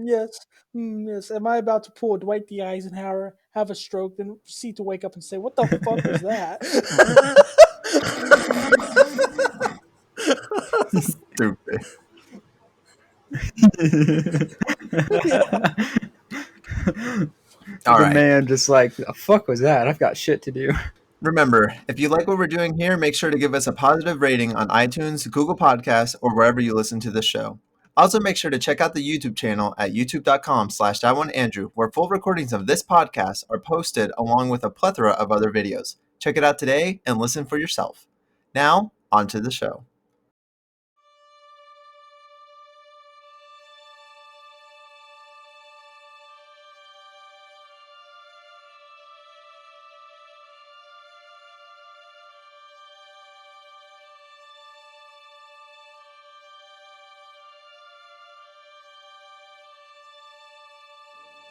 Yes. Yes. Am I about to pull a Dwight D. Eisenhower, have a stroke, then proceed to wake up and say, "What the fuck was that?" Stupid. Yeah. All The right. man just like, the fuck was that? I've got shit to do. Remember, if you like what we're doing here, make sure to give us a positive rating on iTunes, Google Podcasts, or wherever you listen to this show. Also, make sure to check out the YouTube channel at youtube.com/thatoneandrew, where full recordings of this podcast are posted along with a plethora of other videos. Check it out today and listen for yourself. Now, on to the show.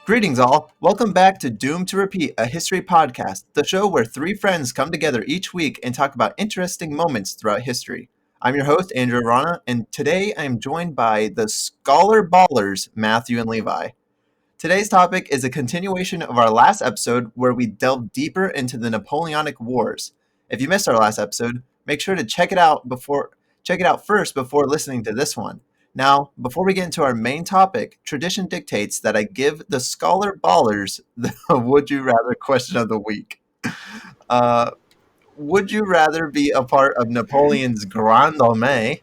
Greetings, all. Welcome back to Doomed to Repeat, a history podcast, the show where three friends come together each week and talk about interesting moments throughout history. I'm your host, Andrew Rana, and today I am joined by the Scholar Ballers, Matthew and Levi. Today's topic is a continuation of our last episode where we delved deeper into the Napoleonic Wars. If you missed our last episode, make sure to check it out first before listening to this one. Now, before we get into our main topic, tradition dictates that I give the Scholar Ballers the Would You Rather question of the week. Would you rather be a part of Napoleon's Grande Armée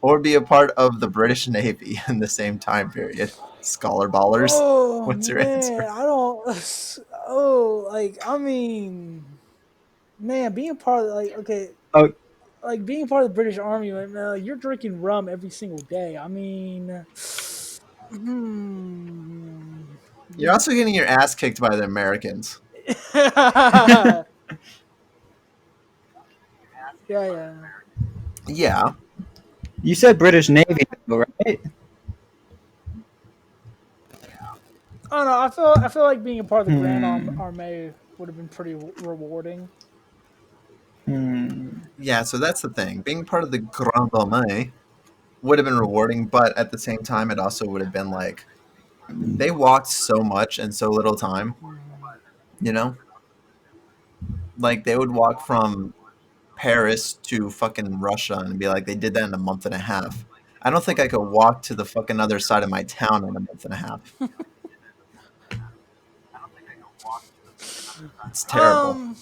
or be a part of the British Navy in the same time period? Scholar Ballers, Oh what's your man, answer? I don't. Oh, like I mean, man, being part of Oh, being part of the British Army, man, you're drinking rum every single day. I mean, hmm. You're also getting your ass kicked by the Americans. yeah, yeah. Yeah. you said British Navy, though, right? I don't know. I feel like being a part of the Grand Hmm. Armée would have been pretty rewarding. Yeah, so that's the thing. Being part of the Grande Armée would have been rewarding, but at the same time, it also would have been like, they walked so much in so little time, you know? Like, they would walk from Paris to fucking Russia and be like, they did that in a month and a half. I don't think I could walk to the fucking other side of my town in a month and a half. It's terrible. Um,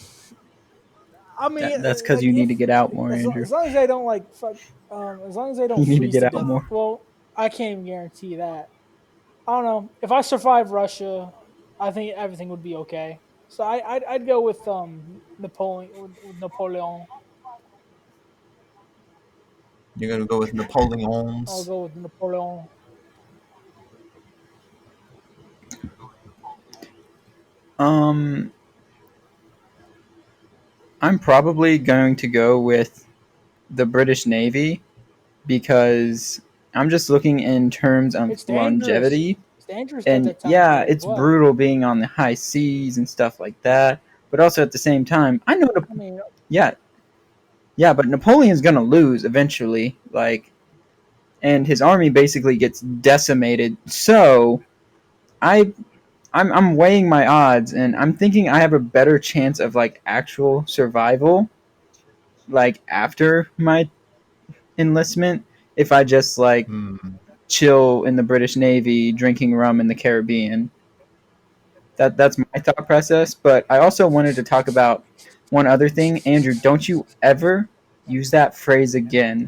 I mean, That's because like you need if to get out more, Andrew. as long as they don't like fuck, as long as they don't You need to freeze get to out death. more. Well, I can't even guarantee that. I don't know. If I survive Russia, I think everything would be okay. So I'd go with with Napoleon. You're going to go with I'll Napoleons. go with Napoleon. Um, I'm probably going to go with the British Navy because I'm just looking in terms of It's dangerous. longevity. It's dangerous at And that time yeah, period as it's well. brutal being on the high seas and stuff like that. But also at the same time, I know, I mean, yeah, yeah, but Napoleon's gonna lose eventually. Like, and his army basically gets decimated. So I I'm weighing my odds, and I'm thinking I have a better chance of like actual survival, like after my enlistment, if I just like chill in the British Navy, drinking rum in the Caribbean. That's my thought process. But I also wanted to talk about one other thing, Andrew. Don't you ever use that phrase again?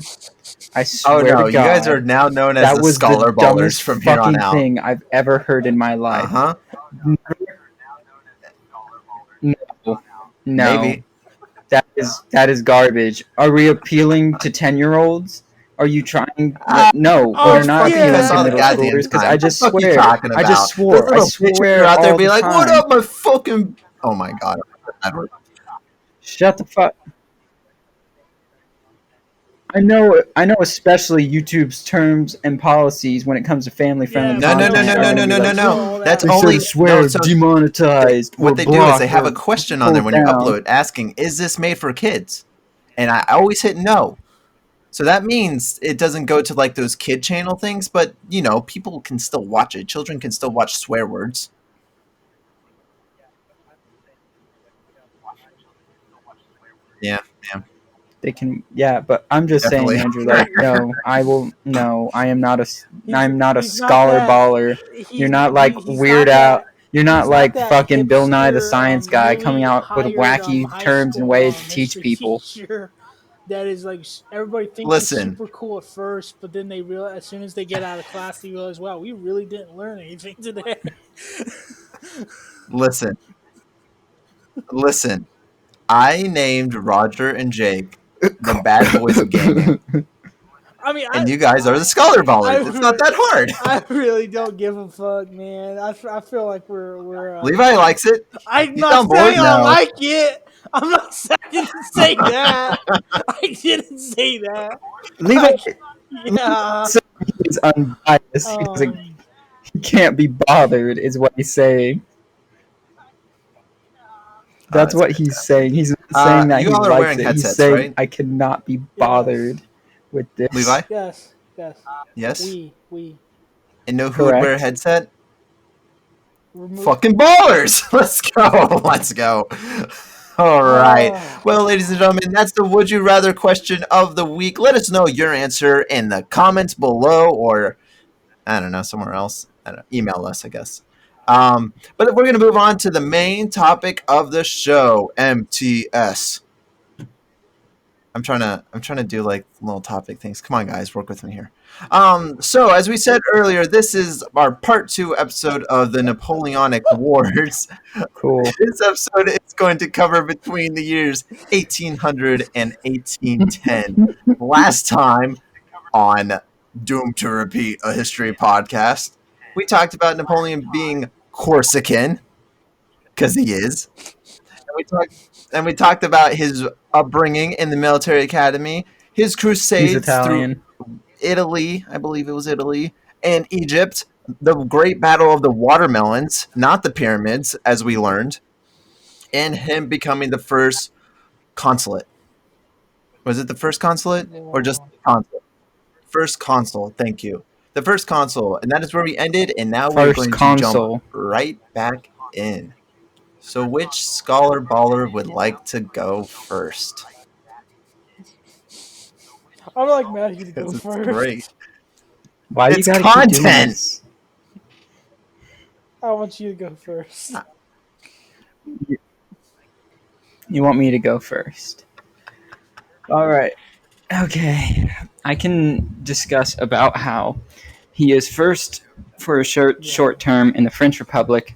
I Oh swear to no, you guys are God, now known as that the was the Scholar Ballers dumbest from here on fucking out. thing I've ever heard in my life. Uh-huh. No, no, Maybe. that is garbage. Are we appealing to 10-year-olds? Are you trying? No, we're Watch not fucking appealing piss to all the middle goddamn schoolers because time. I just What the fuck you swear. talking I about? just Those swore. I little bitches swear are out there all be the like, what time. up, my fucking... Oh my god. Edward. Shut the fuck. I know especially YouTube's terms and policies when it comes to family-friendly yeah, No, no, content no, are no, going no, to be no, no, like, no. That's that. they only... said swear, so demonetized, or what they do is they blocked, have a or question on there pulled when you down. upload asking, is this made for kids? And I always hit no. So that means it doesn't go to like those kid channel things, but people can still watch it. Children can still watch swear words. Yeah, yeah, They can, yeah, but I'm just saying, definitely. Andrew. Like, no, I will. No, I am not a. He's I'm not a he's not scholar that baller. You're not like he's Weird not Out. that You're not he's not like that fucking Bill Nye the hipster Science Guy coming newly out with hired wacky high terms and school ways to teach history people. teacher that is like everybody thinks is Listen, super cool at first, but then they realize as soon as they get out of class they realize, wow, we really didn't learn anything today. listen, listen. I named Roger and Jake the bad boys of gaming, I mean, and you guys are the scholar I ballers. It's not that hard. I really don't give a fuck, man. I feel like we're Levi likes it. I'm He's not on board. saying I No. like it. I'm not saying I didn't say that. I didn't say that. Levi, I, Levi yeah. said he's unbiased. Um. He can't be bothered, is what he's saying. Oh, That's that's what he's fantastic. saying. He's not saying that You he all are likes wearing it. He's headsets, saying right? I cannot be Yes. bothered with this. Levi? Yes. Yes. Yes? We And know who would wear a Correct. headset? remove. Fucking ballers! Let's go! Let's go! All right. Well, ladies and gentlemen, that's the Would You Rather question of the week. Let us know your answer in the comments below, or I don't know, somewhere else. I don't know, email us, I guess. But we're going to move on to the main topic of the show, MTS. I'm trying to do like little topic things. Come on, guys, work with me here. So as we said earlier, this is our part 2 episode of the Napoleonic Wars. Cool. This episode is going to cover between the years 1800 and 1810. Last time on Doomed to Repeat, a history podcast, we talked about Napoleon being Corsican, because he is. And we talked about his upbringing in the military academy, his He's crusades through Italian. Italy, I believe it was Italy, and Egypt, the great battle of the watermelons, not the pyramids, as we learned, and him becoming the first consulate. Was it the first consulate or just the consul? First consul, thank you. The first consul, and that is where we ended, and now we're First going to jump consul. right back in. So which scholar baller would like to go first? I'm like mad you to go Because it's great. first. Why you It's gotta keep doing content! this? I want you to go first. You want me to go first? All right. Okay. I can discuss about how he is first for a short term in the French Republic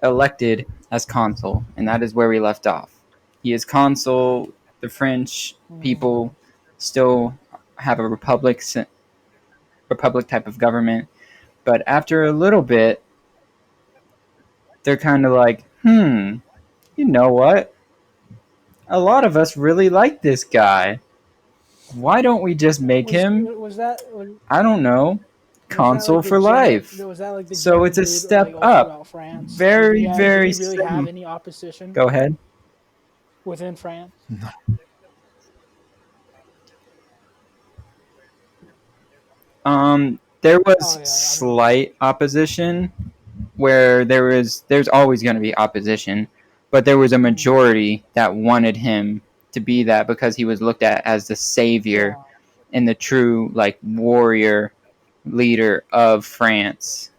elected as consul, and that is where we left off. He is consul. The French people still have a republic type of government, but after a little bit, they're kind of like, you know what? A lot of us really like this guy. Why don't we just make him, Was that I don't know, consul for life? Was that like the So general it's a mood, step like all up. throughout France? Very, Did very he really have slim. any opposition Go ahead. within France? There was Oh, yeah, I mean- slight opposition, where there's always going to be opposition, but there was a majority that wanted him to be that because he was looked at as the savior and the true like warrior leader of France.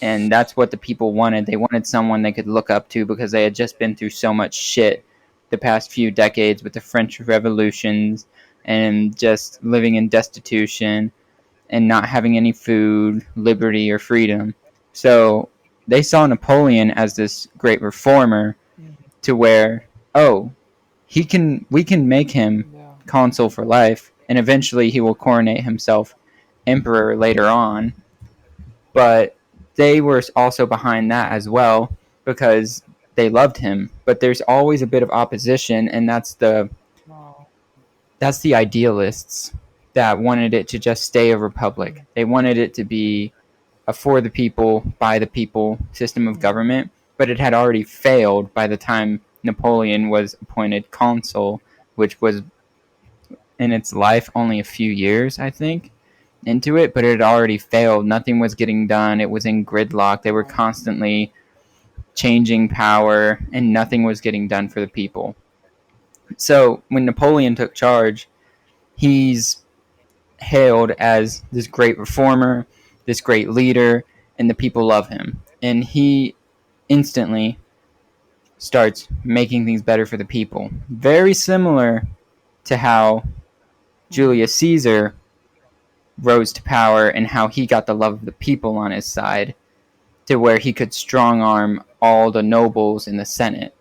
And that's what the people wanted. They wanted someone they could look up to because they had just been through so much shit the past few decades with the French revolutions and just living in destitution and not having any food, liberty, or freedom. So they saw Napoleon as this great reformer to where, oh, we can make him Yeah. consul for life, and eventually he will coronate himself emperor later on. But they were also behind that as well because they loved him. But there's always a bit of opposition, and that's the idealists that wanted it to just stay a republic. They wanted it to be a for the people, by the people system of government, but it had already failed by the time Napoleon was appointed consul, which was in its life only a few years, I think, into it, but it had already failed. Nothing was getting done. It was in gridlock. They were Right. constantly changing power, and nothing was getting done for the people. So when Napoleon took charge, he's hailed as this great reformer, this great leader, and the people love him. And he instantly starts making things better for the people. Very similar to how Mm-hmm. Julius Caesar rose to power and how he got the love of the people on his side to where he could strong arm all the nobles in the Senate.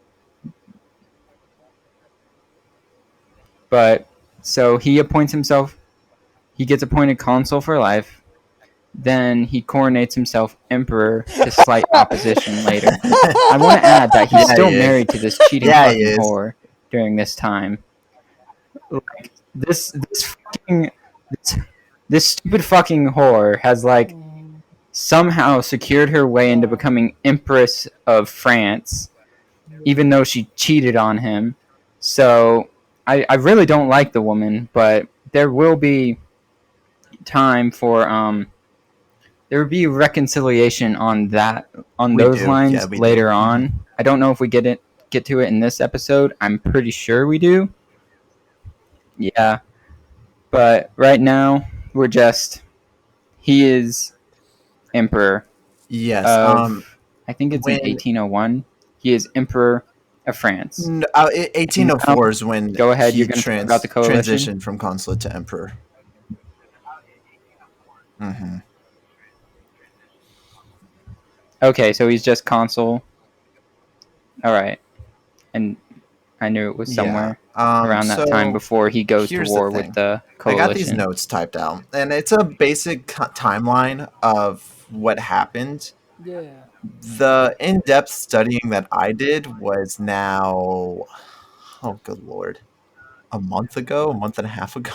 But so he appoints himself, he gets appointed consul for life. Then he coronates himself emperor to slight opposition later. I want to add that he's Yeah, he still is. married to this cheating Yeah, he fucking is. whore during this time. Like this this stupid fucking whore has like Mm-hmm. somehow secured her way into Right. becoming Empress of France, Yeah. even though she cheated on him. So I really don't like the woman, but there will be time for there will be reconciliation on that on We those do. Yeah, lines we do. later Hmm. on. I don't know if we get to it in this episode. I'm pretty sure we do. Yeah, but right now we're just he is emperor Yes. of I think it's in When 1801. He is emperor of France. And now 1804 is when go ahead. he You're going to talk about the coalition. transitioned from consulate to emperor. Hmm. Okay, so he's just consul. All right, and I knew it was Yeah. somewhere around that time So before he goes to here's the war with thing. the I got these coalition. notes typed out, and it's a basic timeline of what happened. Yeah. The in-depth studying that I did was now, oh, good lord, a month ago, a month and a half ago.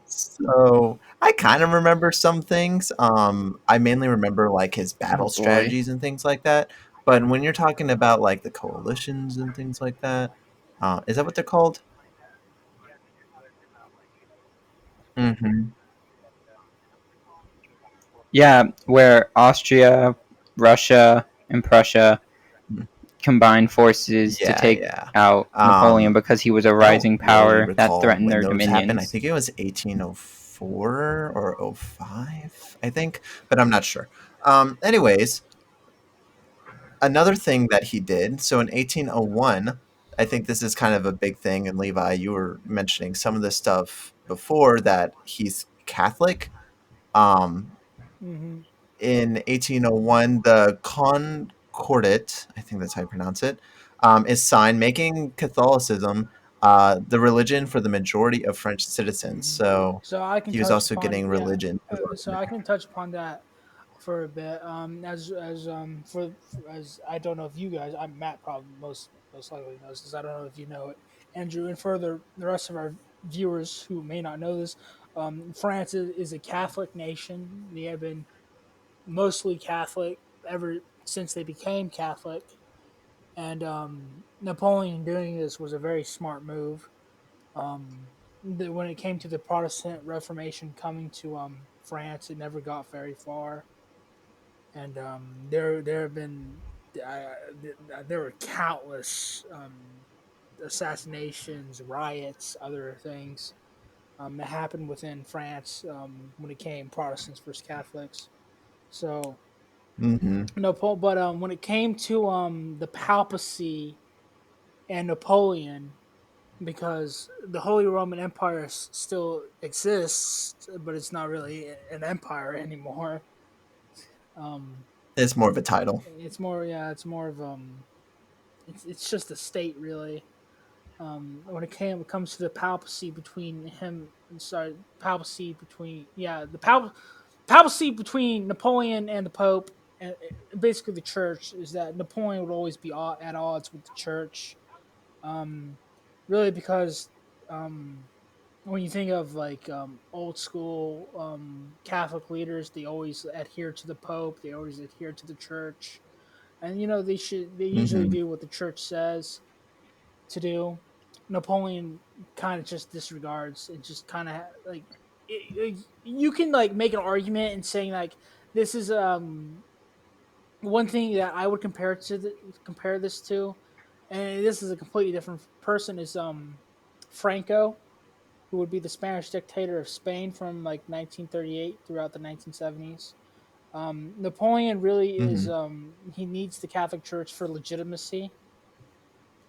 So I kind of remember some things. I mainly remember like his Oh battle boy. strategies and things like that. But when you're talking about like the coalitions and things like that, is that what they're called? Mm-hmm. Yeah, where Austria, Russia, and Prussia combined forces to Yeah, take yeah. out Napoleon because he was a I don't rising really power that recall threatened when their those happened. I dominions. think it was 1804 or '05, I think, but I'm not sure. Anyways, another thing that he did, so in 1801, I think this is kind of a big thing, and Levi, you were mentioning some of this stuff before that he's Catholic. Um, Mm-hmm. in 1801, the Concordat, I think that's how you pronounce it, is signed, making Catholicism the religion for the majority of French citizens. Mm-hmm. So So I can he was touch also upon getting yeah. religion. So I can touch upon that for a bit. As I don't know if you guys, I'm Matt probably most likely knows this. I don't know if you know it, Andrew, and for the rest of our viewers who may not know this, France is a Catholic nation. They have been mostly Catholic ever since they became Catholic, and Napoleon doing this was a very smart move. When it came to the Protestant Reformation coming to France, it never got very far, and there have been uh, there were countless assassinations, riots, other things that happened within France when it came Protestants versus Catholics. So Hmm. no, but when it came to the papacy and Napoleon, because the Holy Roman Empire still exists, but it's not really an empire anymore. Um, It's more of a title. it's more, yeah, it's more of it's just a state really. When it comes to the papacy between him, sorry, papacy between yeah, papacy between Napoleon and the Pope, and basically the Church is that Napoleon would always be at odds with the Church. Um, really because um when you think of like old school Catholic leaders, they always adhere to the Pope. They always adhere to the Church, and they usually Hmm. do what the Church says to do. Napoleon kind of just disregards and just kind of like you can like make an argument and saying like this is one thing that I would compare this to, and this is a completely different person is Franco, who would be the Spanish dictator of Spain from like 1938 throughout the 1970s. Napoleon really is Hmm. he needs the Catholic Church for legitimacy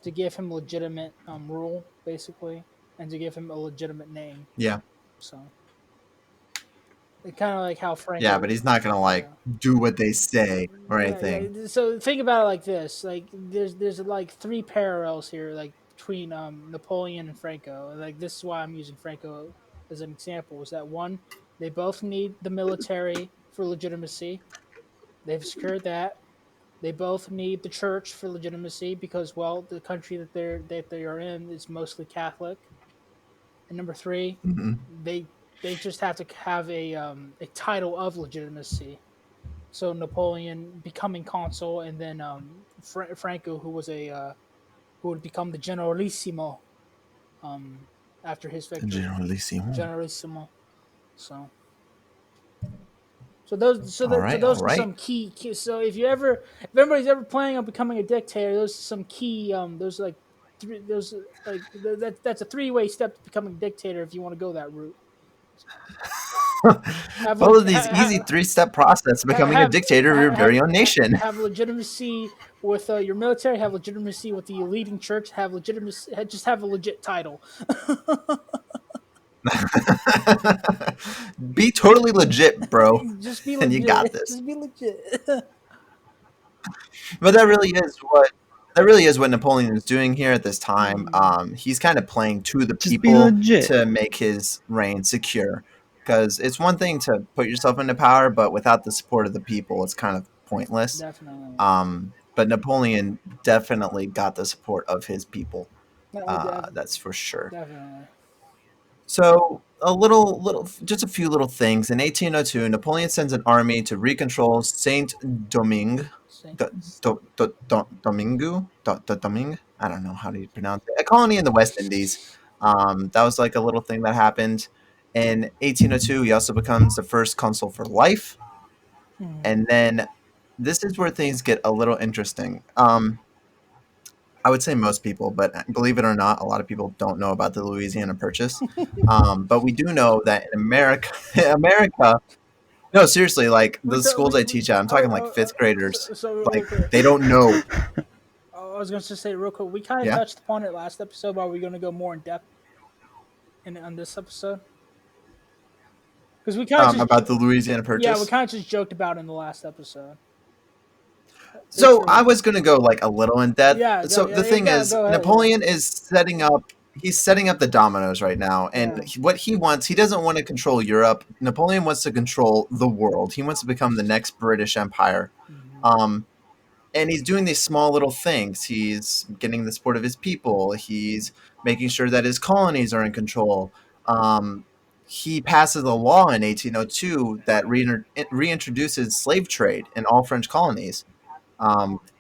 to give him legitimate rule basically, and to give him a legitimate name. Yeah. So kind of like how Yeah, but Franco, he's not gonna like yeah. do what they say or Yeah, anything. yeah. So think about it like this: like there's like three parallels here, like between Napoleon and Franco. Like this is why I'm using Franco as an example. Is that one? They both need the military for legitimacy. They've secured that. They both need the church for legitimacy because, well, the country that they are in is mostly Catholic. And number three, Hmm. they they just have to have a title of legitimacy. So Napoleon becoming consul, and then Franco, who was a who would become the generalissimo um, after his victory, Generalissimo. generalissimo. So so All those are right. some key. So if anybody's ever planning on becoming a dictator, those are some key. Those like three. Those like that's a three-way step to becoming a dictator if you want to go that route. Have Follow leg- these easy three-step process of becoming a have dictator of your very own nation. have legitimacy with your military. Have legitimacy with the leading church. Have legitimacy. Just have a legit title. Be totally legit, bro, Just be and you got legit. this. Just be legit. But that really is what Napoleon is doing here at this time. Mhm. He's kind of playing to the Just be people legit. to make his reign secure. Because it's one thing to put yourself into power, but without the support of the people, it's kind of pointless. Definitely. But Napoleon definitely got the support of his people. No, That's for sure. definitely. So just a few little things. In 1802, Napoleon sends an army to recontrol Saint Domingue, Saint, Domingue. I don't know how do you pronounce it. A colony in the West Indies. That was like a little thing that happened. In 1802, he also becomes the first consul for life, mhm. and then this is where things get a little interesting. I would say most people, but believe it or not, a lot of people don't know about the Louisiana Purchase. But we do know that in America, America, no, seriously, like We the t- schools I teach at, I'm talking like fifth graders, so real like quick. they don't know. I was going to say real quick. We kind of Yeah, touched upon it last episode, but we're going to go more in depth in on this episode because we kind of about the Louisiana yeah, we Purchase. kind of just joked about it in the last episode. So I Basically, was going to go like a little in depth. yeah, go So yeah, the yeah, thing is, go ahead, yeah, Napoleon is setting up. He's setting up the dominoes right now, and yeah. what he wants, he doesn't want to control Europe. Napoleon wants to control the world. He wants to become the next British Empire. Mhm. Um, and he's doing these small little things. He's getting the support of his people. He's making sure that his colonies are in control. He passes a law in 1802 that reintroduces slave trade in all French colonies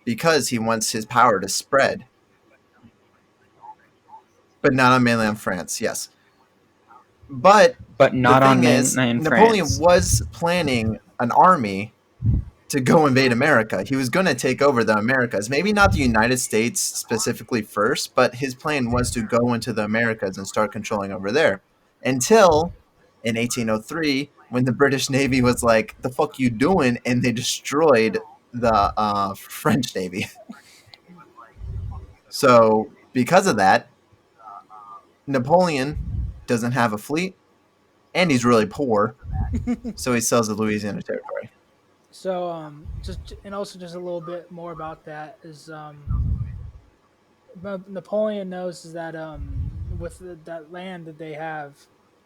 because he wants his power to spread, but not on mainland France. Yes, but But the not on thing is, mainland Napoleon France. was planning an army to go invade America. He was going to take over the Americas. Maybe not the United States specifically first, but his plan was to go into the Americas and start controlling over there. Until in 1803, when the British Navy was like, "The fuck you doing?" and they destroyed the French Navy. So because of that, Napoleon doesn't have a fleet, and he's really poor. So he sells the Louisiana Territory. So just and also just a little bit more about that is Napoleon knows is that with that land that they have,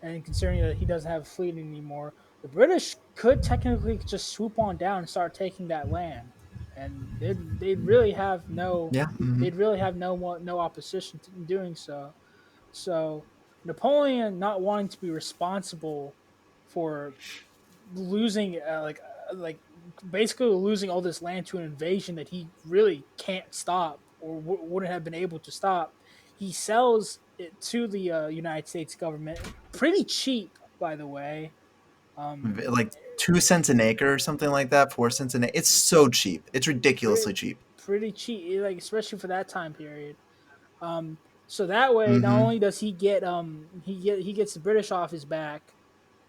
and considering that he doesn't have a fleet anymore, the British could technically just swoop on down and start taking that land, and Yeah. Hmm. they'd really have no opposition to doing so. So Napoleon not wanting to be responsible for losing like basically losing all this land to an invasion that he really can't stop or wouldn't have been able to stop. He sells. to the United States government. Pretty cheap, by the way. Um, Like 2 cents an acre or something like that, 4 cents an acre. It's so cheap. It's pretty ridiculously cheap. pretty cheap, like especially for that time period. Um, so that way, not Mm-hmm. only does he gets the British off his back,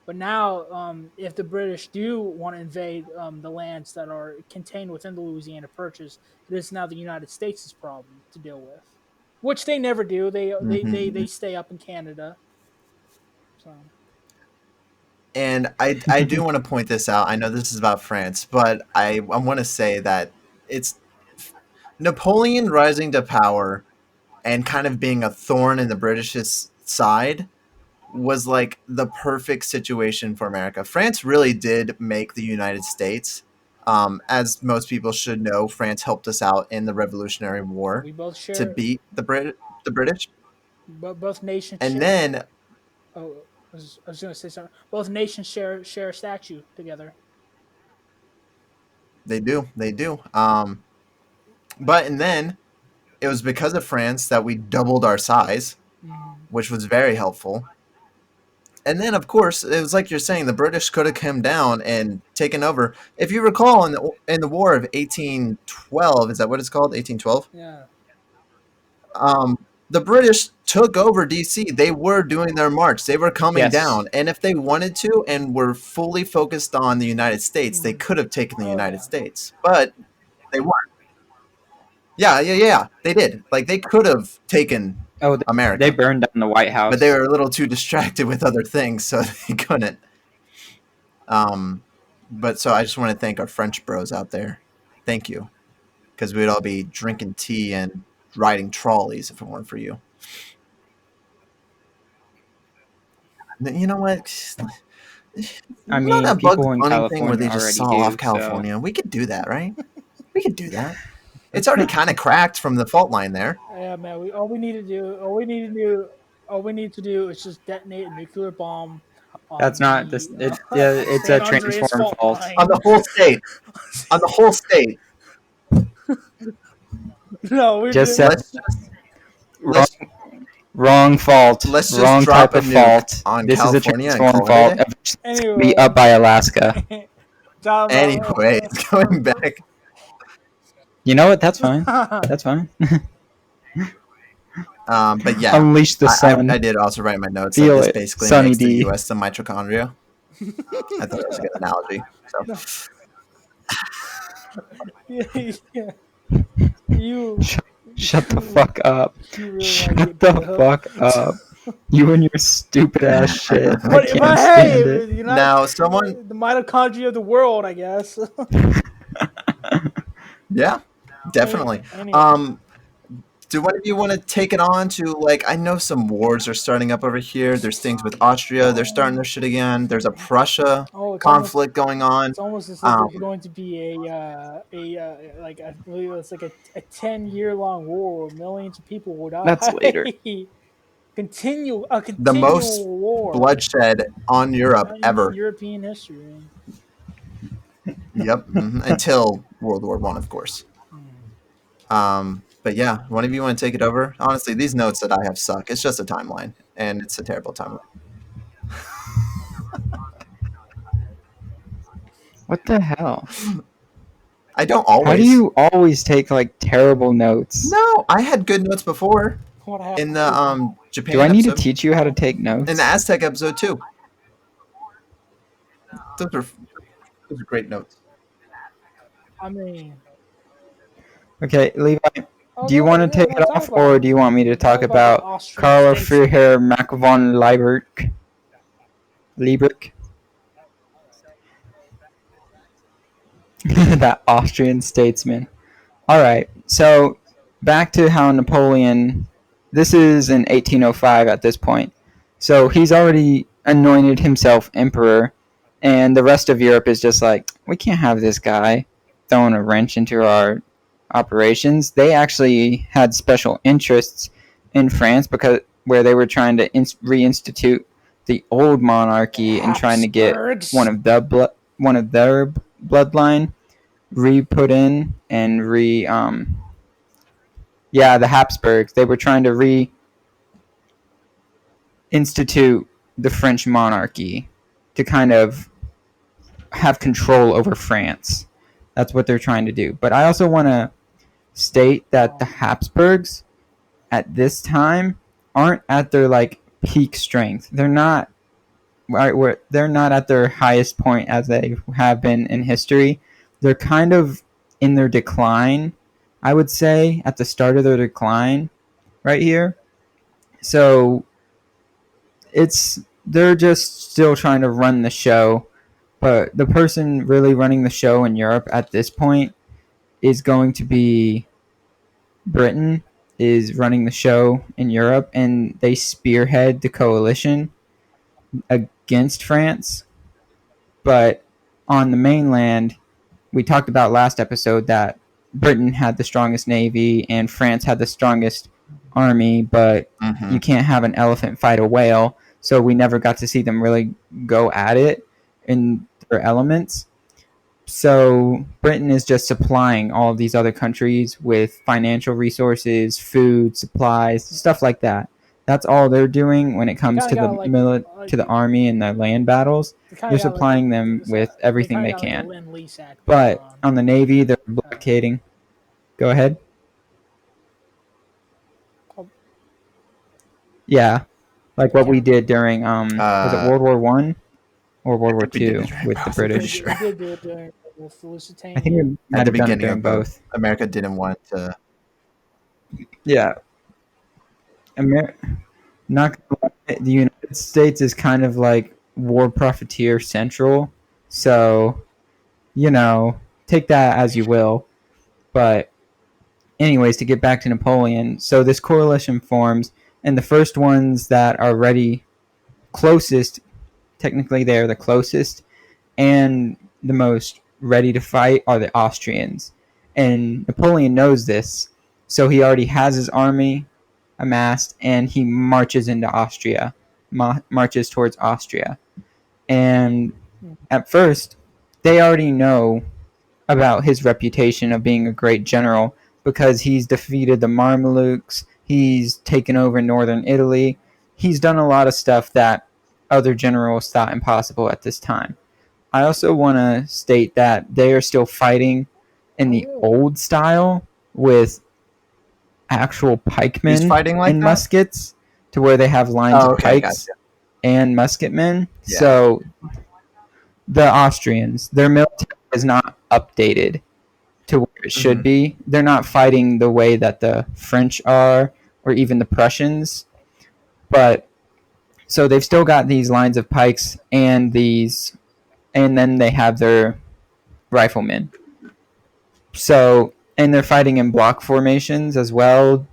but now if the British do want to invade the lands that are contained within the Louisiana Purchase, it is now the United States' problem to deal with, which they never do. Mm-hmm. They stay up in Canada. So And I do want to point this out. I know this is about France, but I want to say that it's Napoleon rising to power and kind of being a thorn in the British's side was like the perfect situation for America. France really did make the United States. As most people should know, France helped us out in the Revolutionary War we both to share, beat the British. but both nations And share. then Oh, I was going to say something. Both nations share a statue together. they do. But and then it was because of France that we doubled our size, Mm, which was very helpful. And then, of course, it was like you're saying, the British could have come down and taken over. If you recall, in the War of 1812, is that what it's called? 1812. yeah. The British took over DC. They were doing their march. They were coming Yes. down, and if they wanted to, and were fully focused on the United States, they Mm. could have taken the Oh United yeah. States. But they weren't. Yeah, yeah, yeah. They did. Like they could have taken Oh, they America, burned down the White but they House. were a little too distracted with other things, so they couldn't. Um, but so I just want to thank our French bros out there. Thank you, because we'd all be drinking tea and riding trolleys if it weren't for you. You know what? I Not mean, a Bugs people in Bunny thing where California they just already saw off do. So California. We could do that, right? We could do that. It's already kind of cracked from the fault line there. Yeah, man. All we need to do is just detonate a nuclear bomb that's on not this. the Yeah, it's a San Andreas transform fault fault. On line. the whole state. On the whole state. No, we're Just just said Let's wrong, let's wrong fault. let's just Wrong drop type a of nuke fault. on This is a California and transform call it a fault. day. Eventually, it's gonna be up anyway. by Alaska. Talking Anyways, going back. You know what? That's fine. That's fine. But yeah, Unleash the I sun. did also write in my notes that Feel this it, basically Sunny makes the D. U.S. the mitochondria. I thought it was a good analogy. So no, yeah, you Shut, shut the you fuck up. you really want to Shut get beat the up. fuck up. You and your stupid ass shit. I But can't hey, stand it. you're not now someone, the mitochondria of the world, I guess. yeah, definitely. Anyway, Um, do one of you want to take it on to like? I know some wars are starting up over here. There's things with Austria. They're starting their shit again. There's a Prussia oh, conflict going on. it's almost as if Um, there's going to be like I believe it's like a 10-year long war where millions of people will That's later. die. A the most continual war bloodshed on Europe in ever. European history. Yep, until World War One, of course. Mm. But yeah, one of you want to take it over? Honestly, these notes that I have suck. It's just a timeline, and it's a terrible timeline. What the hell? I don't How do always. you always take like terrible notes? No, I had good notes before What in happened? the Do I Japan need to episode, teach you how to take in the notes? Aztec episode too. Those are great notes. I mean, Okay, Levi, oh do you want to yeah, take no, it off, or do you want me to talk talk about the about Austrian Karl statesman. Friedrich Max von Liebig? That Austrian statesman. All right, so back to how Napoleon. This is in 1805 at this point. So he's already anointed himself emperor, and the rest of Europe is just like, we can't have this guy throwing a wrench into our operations. They actually had special interests in France because where they were trying to reinstitute the old monarchy and trying to get Habsburgs. one of their bloodline re-put in and yeah, the Habsburgs. They were trying to institute the French monarchy to kind of have control over France. That's what they're trying to do. But I also want to state that the Oh, Habsburgs at this time aren't at their like peak strength. They're not they're not at their highest point as they have been in history. They're kind of in their decline, I would say, at the start of their decline right here. So it's they're just still trying to run the show, but the person really running the show in Europe at this point is going to be Britain is running the show in Europe, and they spearhead the coalition against France. But on the mainland, we talked about last episode that Britain had the strongest navy and France had the strongest army, but Mm-hmm. you can't have an elephant fight a whale. So we never got to see them really go at it in their elements. So Britain is just supplying all of these other countries with financial resources, food, supplies, stuff like that. That's all they're doing when it they comes kind of to got to the army and the land battles. they kind They're of got like supplying them with they everything kind of they got like a can. Lend Lease Act going But on. on the navy, they're Uh, blockading. Go ahead. oh, Yeah, like I what we can't remember. did during was it Uh, World War One or I World War think we did it Two during with the both. I'm pretty British? sure. We did do it during with the I think Lusitania. we At might the have done it beginning during of both, both. America didn't want to. Yeah, Amer- not gonna lie, the United States is kind of like war profiteer central, so you know take that as you will. But anyways, to get back to Napoleon, so this coalition forms, and the first ones that are ready closest, technically they're the closest and the most ready to fight are the Austrians. And Napoleon knows this, so he already has his army amassed and he marches into Austria, marches towards Austria. And at first, they already know about his reputation of being a great general because he's defeated the Mamelukes, he's taken over northern Italy, he's done a lot of stuff that other generals thought impossible at this time. I also want to state that they are still fighting in Oh the really? old style with actual He's pikemen fighting like and that. muskets to where they have lines Oh, of okay, pikes gotcha. and musketmen. Yeah. So the Austrians, their military is not updated to where it should Mm-hmm. be. They're not fighting the way that the French are or even the Prussians. But so they've still got these lines of pikes and these, and then they have their riflemen. So, and they're fighting in block formations as well.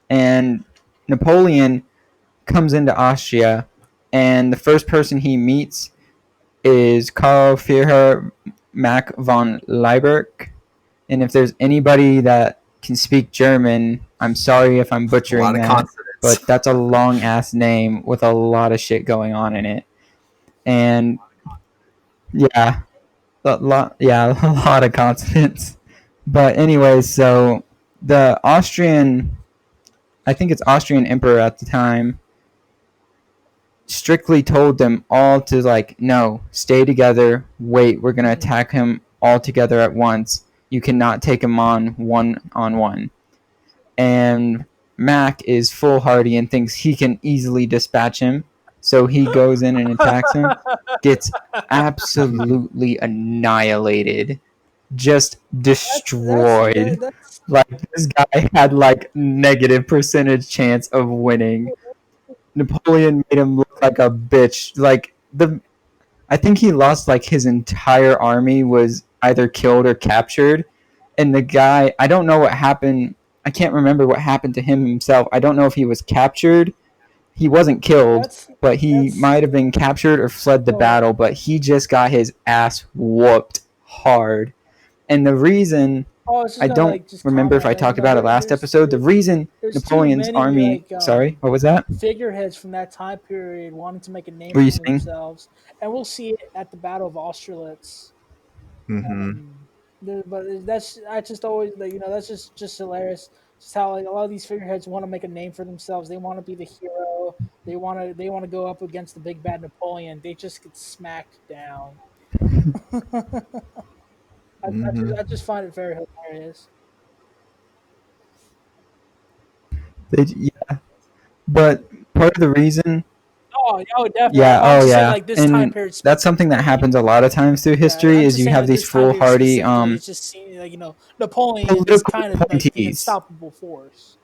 And Napoleon comes into Austria, and the first person he meets is Karl Führer Mack von Leiberg. And if there's anybody that can speak German, I'm sorry if I'm A lot butchering of that, consonants. but that's a long ass name with a lot of shit going on in it. And yeah, a lot of consonants. But anyways, so the Austrian, I think it's Austrian emperor at the time, strictly told them all to like, no, stay together. Wait, we're gonna Mm-hmm. attack him all together at once. You cannot take him on one. And Mac is foolhardy and thinks he can easily dispatch him. So he goes in and attacks him, gets absolutely annihilated, just destroyed. That's Like this guy had like negative percentage chance of winning. Napoleon made him look like a bitch. Like the I think he lost like his entire army was either killed or captured. And the guy, I don't know what happened. I can't remember what happened to him himself. I don't know if he was captured. He wasn't killed, that's but he that's might have been captured or fled the well. battle, but he just got his ass whooped hard. And the reason Oh, I was just I gonna don't like just remember if comment I on that. talked about it last episode, the reason There's too Napoleon's many army, like sorry, what was that? figureheads from that time period wanting to make a name What were you for saying? themselves, and we'll see it at the Battle of Austerlitz. Mm-hmm. But that's I just always like, that's just hilarious. Just how like a lot of these figureheads want to make a name for themselves. They want to be the hero. they want to go up against the big bad Napoleon. They just get smacked down. Hmm. I just find it very hilarious. Yeah, but part of the reason, Oh, definitely. yeah, But I'm oh just saying, yeah, like this time and period that's something that specifically. happens a lot of times through Yeah, history. I'm Is just you saying, have like these this time period foolhardy specifically. It's just seeing, like Napoleon is political kind of like the appointees. unstoppable force.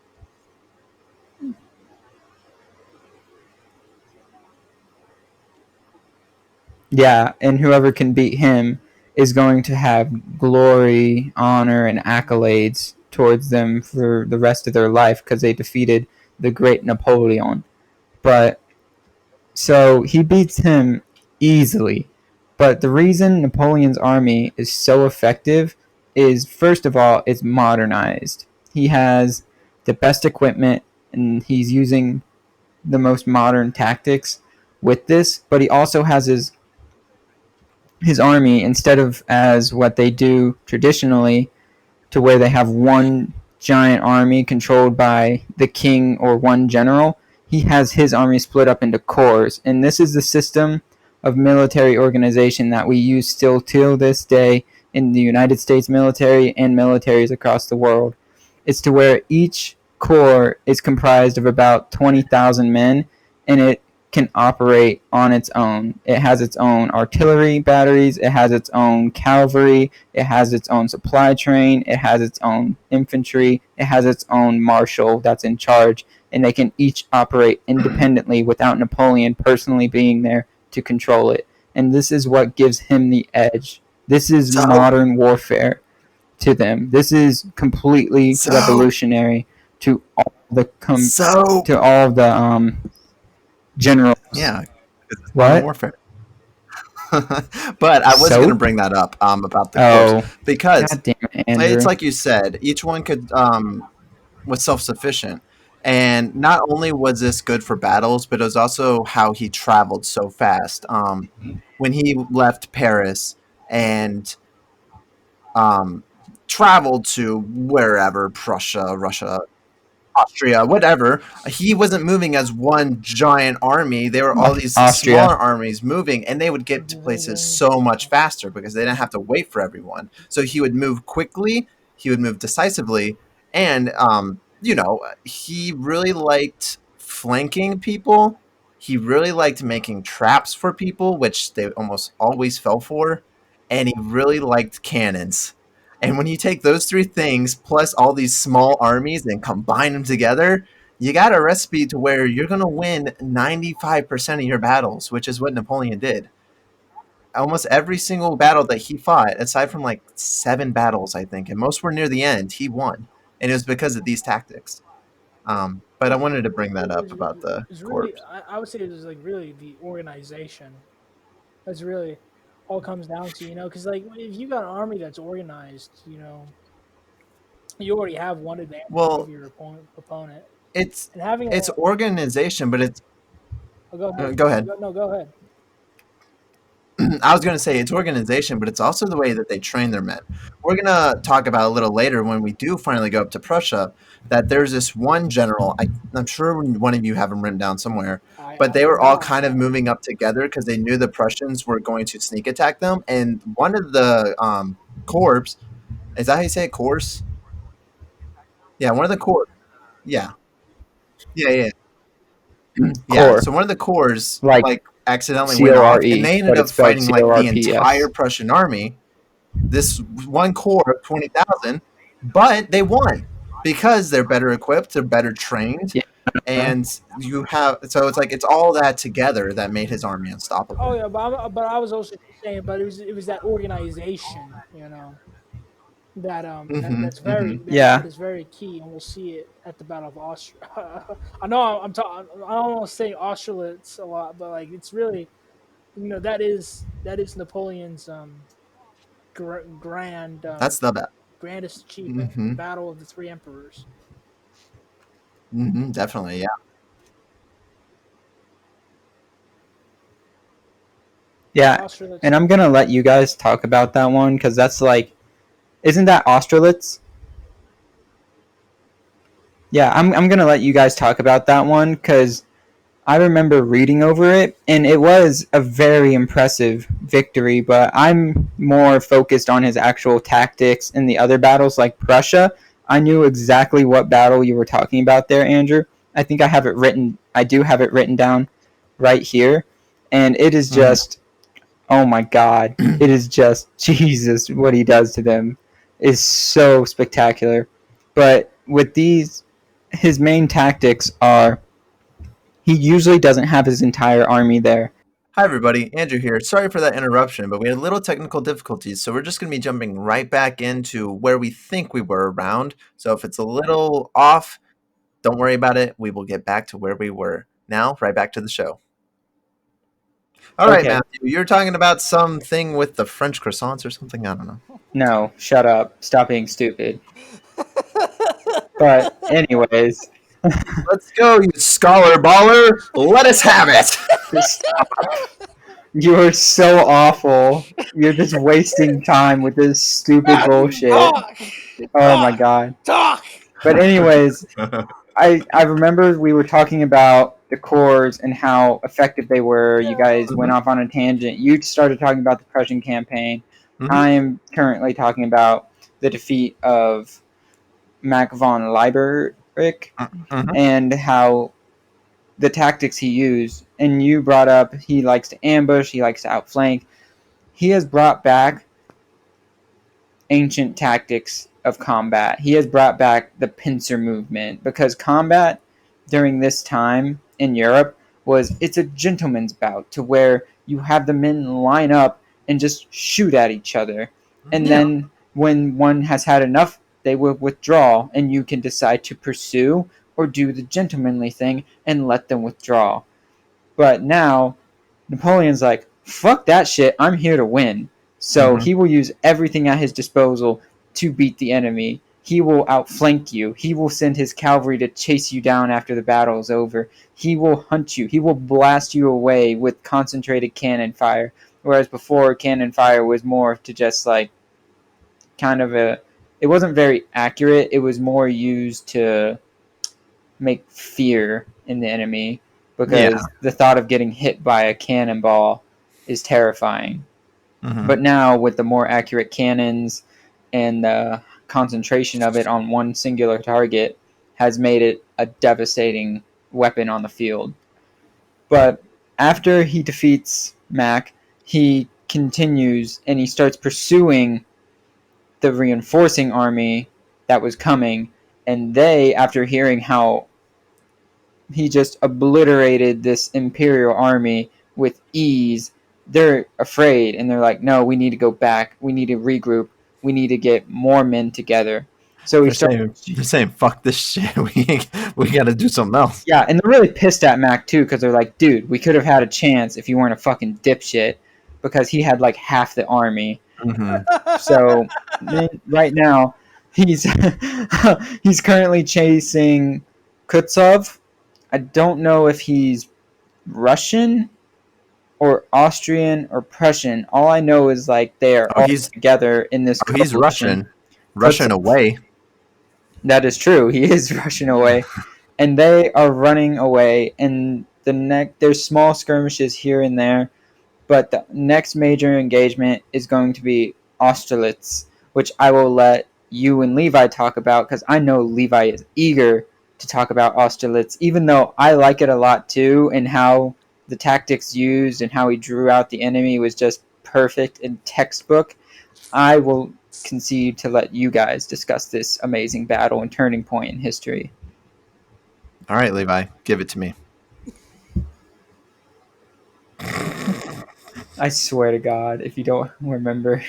Yeah, and whoever can beat him is going to have glory, honor, and accolades towards them for the rest of their life because they defeated the great Napoleon. But so he beats him easily. But the reason Napoleon's army is so effective is, first of all, it's modernized. He has the best equipment and he's using the most modern tactics with this, but he also has his army, instead of as what they do traditionally, to where they have one giant army controlled by the king or one general, he has his army split up into corps. And this is the system of military organization that we use still till this day in the United States military and militaries across the world. It's to where each corps is comprised of about 20,000 men, and it can operate on its own. It has its own artillery batteries, it has its own cavalry, it has its own supply train, it has its own infantry, it has its own marshal that's in charge, and they can each operate independently without Napoleon personally being there to control it. And this is what gives him the edge. This is So, modern warfare to them. This is completely so, revolutionary to all so, to all the generals. yeah, it's modern What? warfare. But I was going to Soap? bring that up about the corpse Oh, because god damn it, it's Andrew. like you said, each one could was self sufficient, and not only was this good for battles, but it was also how he traveled so fast. When he left Paris and um, traveled to wherever, Prussia, Russia, Austria, whatever. He wasn't moving as one giant army. There were all these Austria. smaller armies moving, and they would get to places so much faster because they didn't have to wait for everyone. So he would move quickly, he would move decisively, and he really liked flanking people. He really liked making traps for people, which they almost always fell for, and he really liked cannons. And when you take those three things plus all these small armies and combine them together, you got a recipe to where you're going to win 95% of your battles, which is what Napoleon did. Almost every single battle that he fought, aside from like 7 battles, I think, and most were near the end, he won. And it was because of these tactics. But I wanted to bring that up about the It's really, corpse. I would say it was like really the organization. That's really all it comes down to, because like if you got an army that's organized, you already have one advantage over Well, your opponent. it's And having it's organization, but it's oh, go ahead, go ahead. no, go ahead. I was going to say it's organization, but it's also the way that they train their men. We're going to talk about a little later when we do finally go up to Prussia that there's this one general. I'm sure one of you have him written down somewhere, but they I were all got kind of moving up together because they knew the Prussians were going to sneak attack them. And one of the corps, is that how you say it? Corps? Yeah, one of the corps. Yeah, yeah. Yeah. Core. So one of the corps Like like accidentally went off, and CORE, they ended but up it's spelled fighting like the entire CORPS. Prussian army, this one corps of 20,000, but they won because they're better equipped, they're better trained, Yeah. and you have so it's like it's all that together that made his army Oh unstoppable. yeah, but I was also saying, but it was that organization, that Mm-hmm. that's Mm-hmm. Yeah. that is very key, and we'll see it at the Battle of Austria. I know I'm talking. I don't want to say Austerlitz a lot, but like it's really that is Napoleon's grand That's the best. grandest achievement, the Mm-hmm. Battle of the Three Emperors. Mm-hmm. Definitely, yeah. Yeah. Austerlitz. And I'm going to let you guys talk about that one because that's like, isn't that Austerlitz? Yeah, I'm going to let you guys talk about that one because I remember reading over it, and it was a very impressive victory. But I'm more focused on his actual tactics in the other battles, like Prussia. I knew exactly what battle you were talking about there, Andrew. I think I have it written. I do have it written down right here, and it is Mhm. just, oh my god, it is just Jesus. What he does to them is so spectacular. But with these, his main tactics are he usually doesn't have his entire army there. Hi, everybody. Andrew here. Sorry for that interruption, but we had little technical difficulties, so we're just going to be jumping right back into where we think we were around. So if it's a little off, don't worry about it. We will get back to where we were. Now, right back to the show. All right, Okay, Matthew, you're talking about something with the French croissants or something? I don't know. no, shut up. Stop being stupid. But, anyways, Let's go, you scholar baller. Let us have it. stop. You are so awful. You're just wasting time with this stupid Matthew, bullshit. talk, Oh my talk, god. talk. But, anyways, I remember we were talking about the cores and how effective they were. You guys went Mhm, off on a tangent. You started talking about the Prussian campaign. mhm, I'm currently talking about the defeat of Mac von Lieberich mhm. and how the tactics he used. And you brought up he likes to ambush, he likes to outflank. He has brought back ancient tactics of combat. He has brought back the pincer movement because combat during this time in Europe was it's a gentleman's bout to where you have the men line up and just shoot at each other. And Yeah. then when one has had enough, they will withdraw and you can decide to pursue or do the gentlemanly thing and let them withdraw. But now Napoleon's like, fuck that shit, I'm here to win. So Mhm. he will use everything at his disposal to beat the enemy. He will outflank you. He will send his cavalry to chase you down after the battle is over. He will hunt you. He will blast you away with concentrated cannon fire. Whereas before, cannon fire was more to just like kind of a. It wasn't very accurate. It was more used to make fear in the enemy Yeah. because the thought of getting hit by a cannonball is terrifying. Mhm. But now with the more accurate cannons and the concentration of it on one singular target has made it a devastating weapon on the field. But after he defeats Mac, he continues and he starts pursuing the reinforcing army that was coming. And they, after hearing how he just obliterated this imperial army with ease, they're afraid and they're like, no, we need to go back, we need to regroup, we need to get more men together. So he started, They're saying fuck this shit. We got to do something else. yeah, and they're really pissed at Mac too because they're like, dude, we could have had a chance if you weren't a fucking dipshit, because he had like half the army. Mhm. So right now he's he's currently chasing Kutsov. I don't know if he's Russian or Austrian or Prussian. All I know is like they are Oh, all together in this he's coalition. Russian. Russian Kutsov, away. that is true. He is Russian away, and they are running away. And there's small skirmishes here and there, but the next major engagement is going to be Austerlitz, which I will let you and Levi talk about because I know Levi is eager to talk about Austerlitz, even though I like it a lot too, and how the tactics used and how he drew out the enemy was just perfect and textbook. I will concede to let you guys discuss this amazing battle and turning point in history. All right, Levi, give it to me. I swear to God, if you don't remember,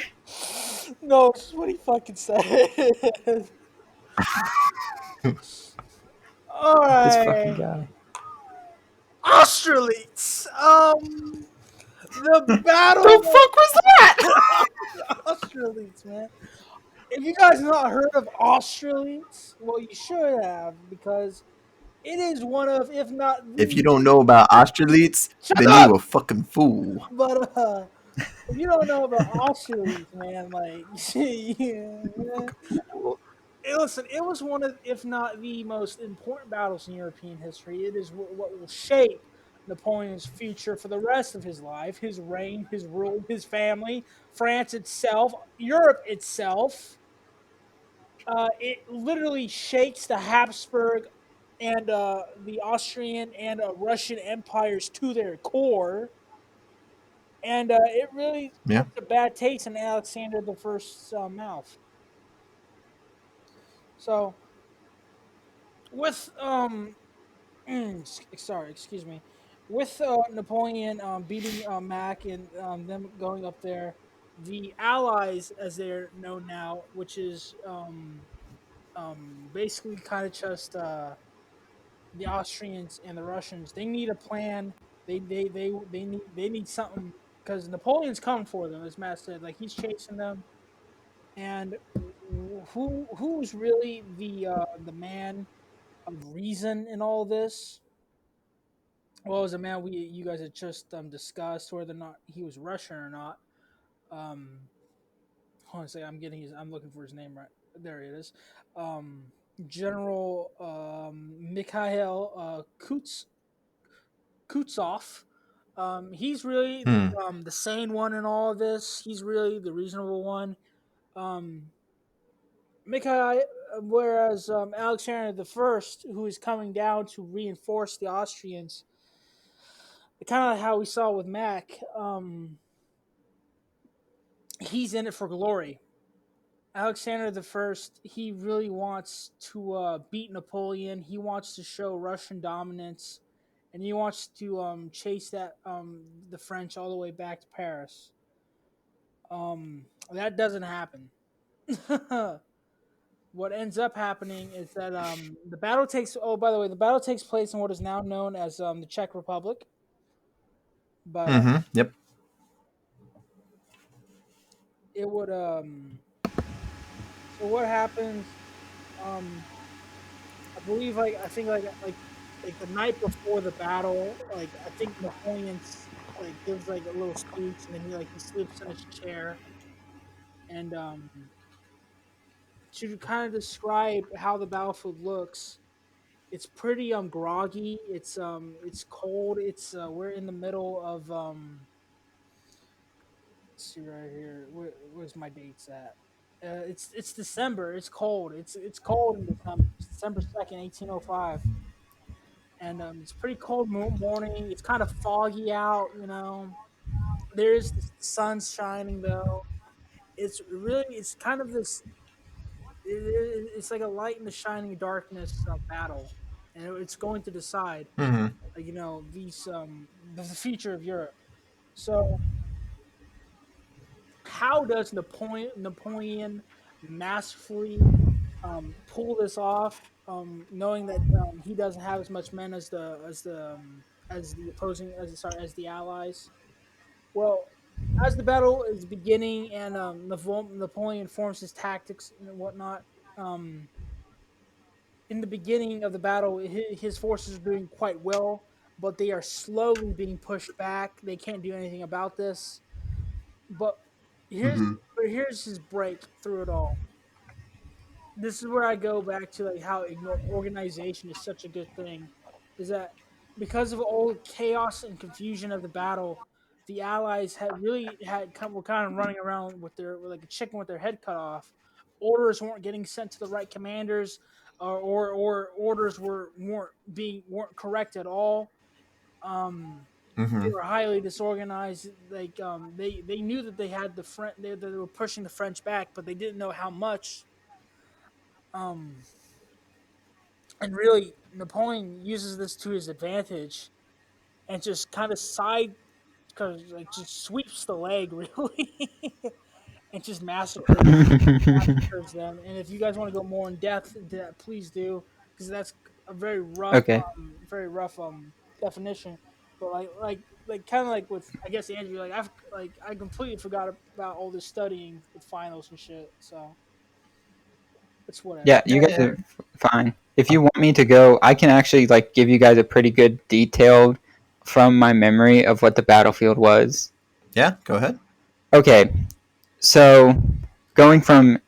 No, this is what he fucking said. All this fucking right, guy. Austerlitz. The The battle fuck was that? of Austerlitz, man. If you guys have not heard of Austerlitz, well, you should have because it is one of, if not If you the, don't know about Austerlitz, shut then you up. a fucking fool. But if you don't know about Austerlitz, man, like, yeah, man. Listen, it was one of, if not the most important battles in European history. It is what will shape Napoleon's future for the rest of his life, his reign, his rule, his family, France itself, Europe itself. It literally shakes the Habsburg and the Austrian and Russian empires to their core, and it really Yeah. puts a bad taste in Alexander the First's mouth. So with sorry, excuse me, with Napoleon beating Mac and them going up there, the Allies, as they're known now, which is basically kind of just the Austrians and the Russians, they need a plan. They need something because Napoleon's coming for them, as Matt said. Like he's chasing them, and who's really the man of reason in all this? Well, as a man we you guys had just discussed whether or not he was Russian or not. Um, Hold on a second, I'm looking for his name right there. It is. Um, General Mikhail Kutsov. He's really Hmm. the sane one in all of this. He's really the reasonable one. Mikhail, whereas Alexander the First, who is coming down to reinforce the Austrians, kind of like how we saw with Mac. He's in it for glory. Alexander the First, he really wants to beat Napoleon. He wants to show Russian dominance, and he wants to chase the French all the way back to Paris. That doesn't happen. What ends up happening is that the battle takes. Oh, by the way, the battle takes place in what is now known as the Czech Republic. But Mm-hmm. Yep. it would So what happens? Um, I believe I think the night before the battle, like I think Napoleon's like gives like a little speech, and then he sleeps in his chair, and to kind of describe how the battlefield looks, it's pretty groggy. It's cold. We're in the middle of let's see right here. Where's my dates at? It's December. It's cold. It's cold in December. It's December 2nd, 1805. And it's pretty cold morning. It's kind of foggy out, There's the sun's shining though. It's kind of this. It's like a light in the shining darkness battle, and it's going to decide, Mm-hmm. these the future of Europe. So, how does Napoleon masterfully pull this off, knowing that he doesn't have as much men as the opposing as sorry as the allies? Well, as the battle is beginning and Napoleon forms his tactics and whatnot, um, in the beginning of the battle, his forces are doing quite well, but they are slowly being pushed back. They can't do anything about this. But here's Mm-hmm. here's his break through it all. This is where I go back to like how organization is such a good thing. Is that because of all the chaos and confusion of the battle, the Allies were kind of running around with like a chicken with their head cut off. Orders weren't getting sent to the right commanders, or orders weren't correct at all. Um, Mm-hmm. they were highly disorganized. Like they knew that they had they were pushing the French back, but they didn't know how much. Um, and really Napoleon uses this to his advantage and just kind of side because like just sweeps the leg really and just massacres them. And if you guys want to go more in depth into that, please do because that's a Okay. very rough definition. But like kind of like with I guess Andrew, I completely forgot about all this studying with finals and shit. So it's Yeah, whatever. you guys are fine. If you want me to go, I can actually like give you guys a pretty good detailed from my memory of what the battlefield was. Yeah. Go ahead. Okay, so going from,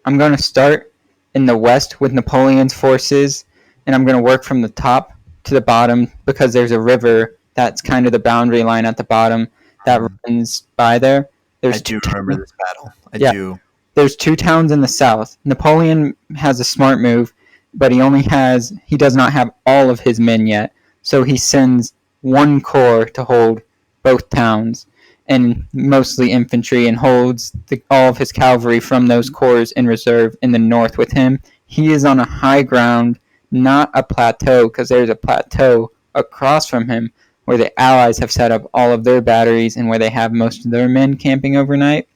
I'm going to start in the west with Napoleon's forces, and I'm going to work from the top to the bottom because there's a river That's kind of the boundary line at the bottom that runs by there. I do remember this battle. I Yeah. do. There's 2 towns in the south. Napoleon has a smart move, but he does not have all of his men yet. So he sends 1 corps to hold both towns, and mostly infantry, and holds all of his cavalry from those corps in reserve in the north with him. He is on a high ground, not a plateau, because there's a plateau across from him where the Allies have set up all of their batteries and where they have most of their men camping overnight.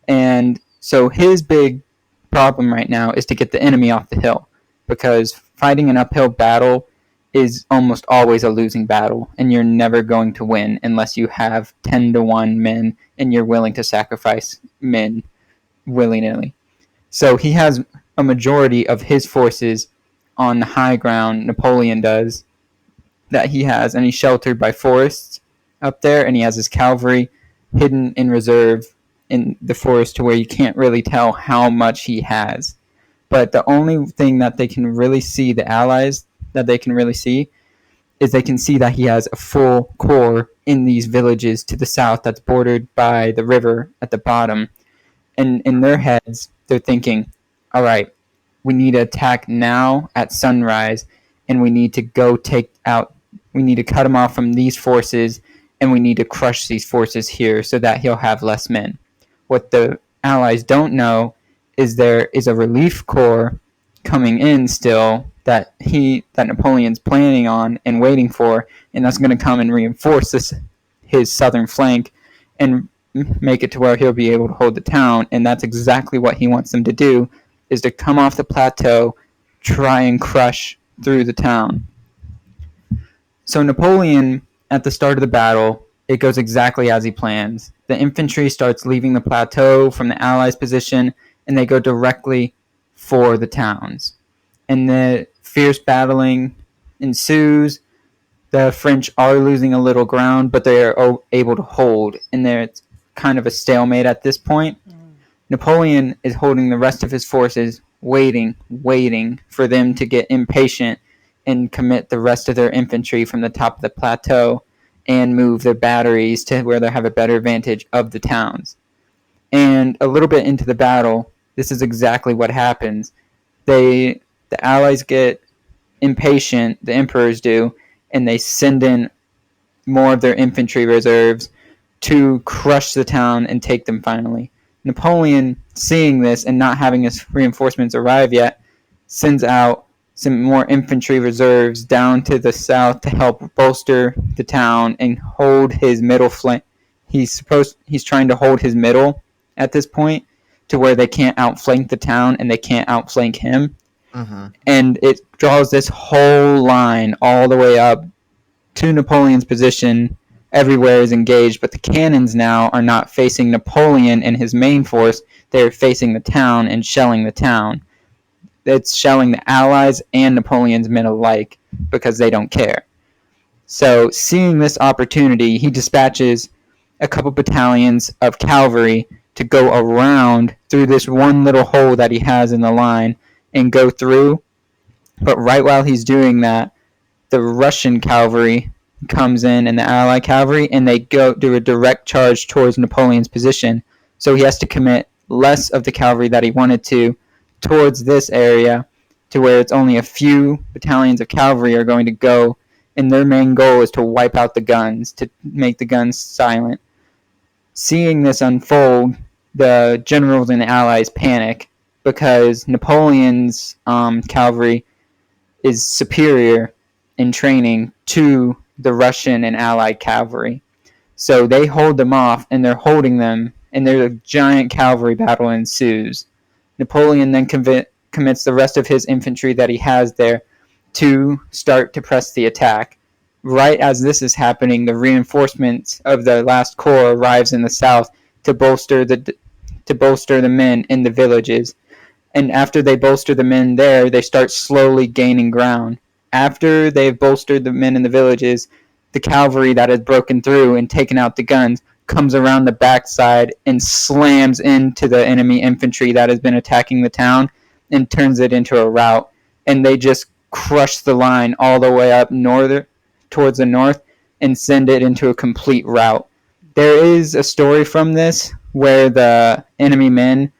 And so his big problem right now is to get the enemy off the hill, because fighting an uphill battle is almost always a losing battle, and you're never going to win unless you have 10-1 men and you're willing to sacrifice men willy-nilly. So he has a majority of his forces on the high ground, Napoleon does, that he has, and he's sheltered by forests up there, and he has his cavalry hidden in reserve in the forest to where you can't really tell how much he has. But the only thing that they can really see, the Allies, that they can really see, is they can see that he has a full corps in these villages to the south that's bordered by the river at the bottom. And in their heads, they're thinking, all right, we need to attack now at sunrise, and we need to we need to cut him off from these forces, and we need to crush these forces here so that he'll have less men. What the Allies don't know is there is a relief corps coming in still that Napoleon's planning on and waiting for, and that's going to come and reinforce his southern flank and make it to where he'll be able to hold the town. And that's exactly what he wants them to do, is to come off the plateau, try and crush through the town. So Napoleon, at the start of the battle, it goes exactly as he plans. The infantry starts leaving the plateau from the Allies' position, and they go directly for the towns. And the fierce battling ensues. The French are losing a little ground, but they are able to hold, and it's kind of a stalemate at this point. Napoleon is holding the rest of his forces, waiting for them to get impatient and commit the rest of their infantry from the top of the plateau and move their batteries to where they have a better advantage of the towns. And a little bit into the battle, this is exactly what happens. The Allies get impatient, the emperors do, and they send in more of their infantry reserves to crush the town and take them finally. Napoleon, seeing this and not having his reinforcements arrive yet, sends out some more infantry reserves down to the south to help bolster the town and hold his middle flank. He's trying to hold his middle at this point to where they can't outflank the town and they can't outflank him. Mm-hmm. And it draws this whole line all the way up to Napoleon's position. Everywhere is engaged, but the cannons now are not facing Napoleon and his main force. They're facing the town and shelling the town. It's shelling the Allies and Napoleon's men alike because they don't care. So, seeing this opportunity, he dispatches a couple battalions of cavalry to go around through this one little hole that he has in the line and go through. But right while he's doing that, the Russian cavalry comes in and the Allied cavalry, and they go do a direct charge towards Napoleon's position. So he has to commit less of the cavalry that he wanted to towards this area, to where it's only a few battalions of cavalry are going to go, and their main goal is to wipe out the guns, to make the guns silent. Seeing this unfold, the generals and the Allies panic because Napoleon's cavalry is superior in training to the Russian and Allied cavalry. So they hold them off, and they're holding them, and there's a giant cavalry battle ensues. Napoleon then commits the rest of his infantry that he has there to start to press the attack. Right as this is happening, the reinforcements of the last corps arrives in the south to bolster the men in the villages. And after they bolster the men there, they start slowly gaining ground. After they've bolstered the men in the villages, the cavalry that has broken through and taken out the guns comes around the backside and slams into the enemy infantry that has been attacking the town and turns it into a rout. And they just crush the line all the way up towards the north, and send it into a complete rout. There is a story from this where the enemy men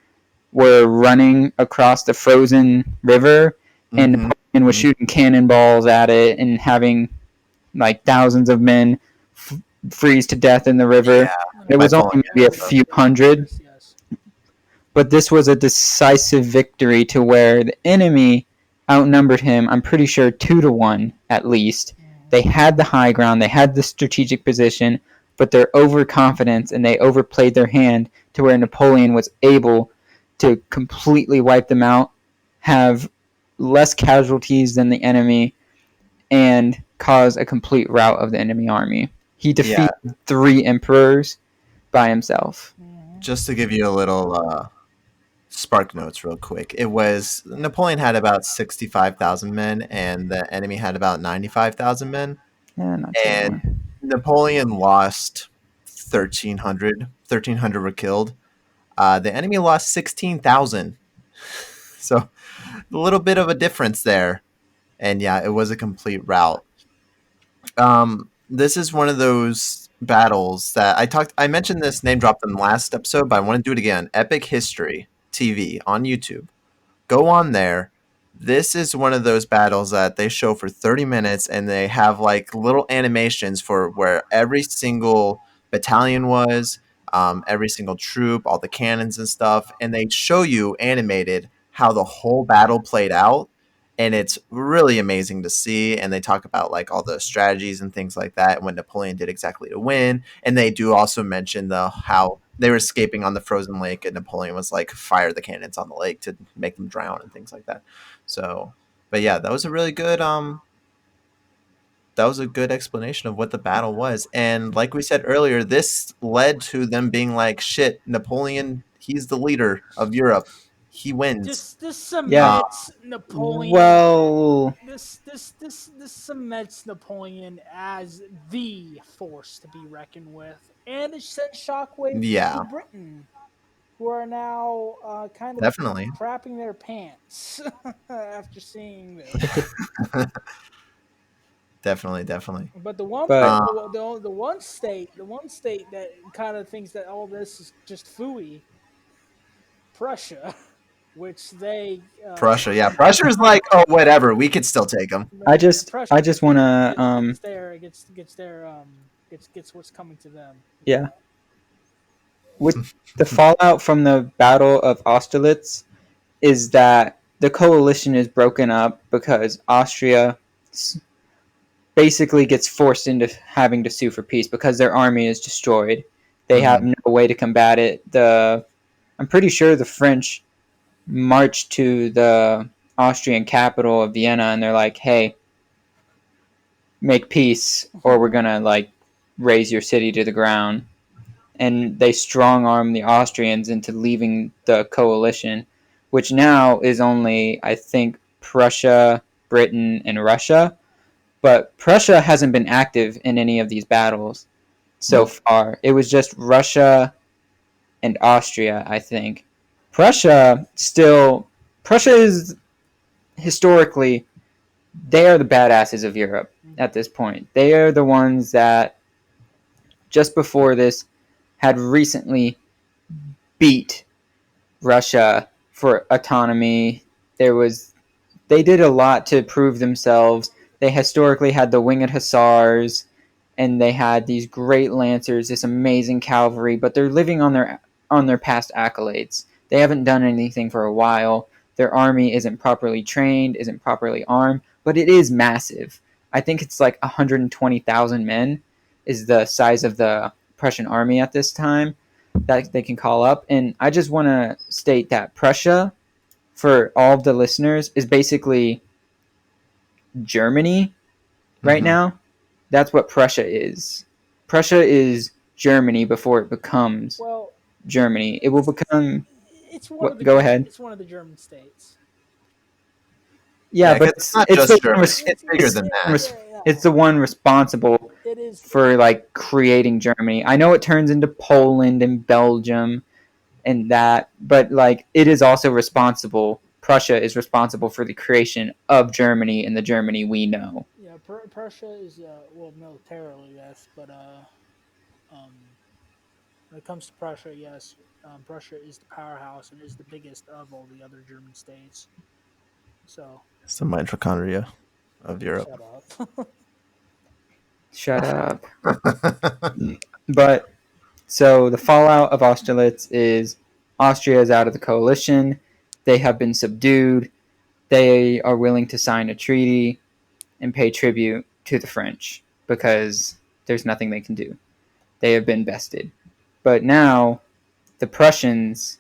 were running across the frozen river, and Mm-hmm. Napoleon was shooting cannonballs at it and having like thousands of men freeze to death in the river. Yeah, It by was only falling maybe a in. few hundred, Yes. but this was a decisive victory to where the enemy outnumbered him, I'm pretty sure 2-1 at least. They had the high ground, they had the strategic position, but their overconfidence and they overplayed their hand to where Napoleon was able to completely wipe them out, have less casualties than the enemy, and cause a complete rout of the enemy army. He Yeah, defeated 3 emperors by himself. just to give you a little spark notes real quick. It was Napoleon had about 65,000 men and the enemy had about 95,000 men, Yeah, not and terrible. Napoleon lost 1,300 were killed. The enemy lost 16,000. So a little bit of a difference there. And yeah, it was a complete rout. This is one of those battles that I mentioned this name dropped in the last episode, but I want to do it again. Epic History TV on YouTube. Go on there. This is one of those battles that they show for 30 minutes and they have like little animations for where every single battalion was, every single troop, all the cannons and stuff, and they show you animated how the whole battle played out. And it's really amazing to see. And they talk about like all the strategies and things like that, and what Napoleon did exactly to win. And they do also mention the how they were escaping on the frozen lake, and Napoleon was like, fire the cannons on the lake to make them drown and things like that. So, but yeah, that was a really good that was a good explanation of what the battle was. And like we said earlier, this led to them being like, shit, Napoleon, he's the leader of Europe. He wins. This Yeah. cements Napoleon. Well, This cements Napoleon as the force to be reckoned with, and it sent shockwaves to Yeah, Britain, who are now kind of definitely. crapping their pants after seeing this. Definitely, definitely. But the one but the one state that kind of thinks that all this is just fooey, Prussia, which they Prussia, yeah. Prussia's like, oh, whatever, we could still take them. I the just Prussia I just want to gets their gets what's coming to them. yeah, with the fallout from the Battle of Austerlitz is that the coalition is broken up because Austria basically gets forced into having to sue for peace because their army is destroyed. They have no way to combat it. I'm pretty sure the French marched to the Austrian capital of Vienna and they're like, "Hey, make peace or we're going to like raise your city to the ground." And they strong arm the Austrians into leaving the coalition, which now is only, I think, Prussia, Britain, and Russia. But Prussia hasn't been active in any of these battles so far. It was just Russia and Austria, I think. Prussia is historically, they are the badasses of Europe at this point. They are the ones that just before this had recently beat Russia for autonomy. They did a lot to prove themselves. They historically had the winged hussars and they had these great lancers, this amazing cavalry, but they're living on their past accolades. They haven't done anything for a while. Their army isn't properly trained, isn't properly armed, but it is massive. I think it's like 120,000 men is the size of the Prussian army at this time that they can call up. And I just want to state that Prussia, for all of the listeners, is basically Germany right now. That's what Prussia is. Prussia is Germany before it becomes Well, Germany. It will become. it's one of What? the Go ahead. it's one of the German states. Yeah, Yeah, but because it's not it's just the one. Germany. It's bigger than that. It's the one responsible It is for like creating Germany. I know it turns into Poland and Belgium and that, but like it is also responsible. Prussia is responsible for the creation of Germany and the Germany we know. Yeah, Prussia is well militarily yes, but um, when it comes to Prussia, yes, Prussia is the powerhouse and is the biggest of all the other German states. So It's the mitochondria of Europe. shut up. Shut up. But so the fallout of Austerlitz is Austria is out of the coalition. They have been subdued. They are willing to sign a treaty and pay tribute to the French because there's nothing they can do. They have been bested. But now the Prussians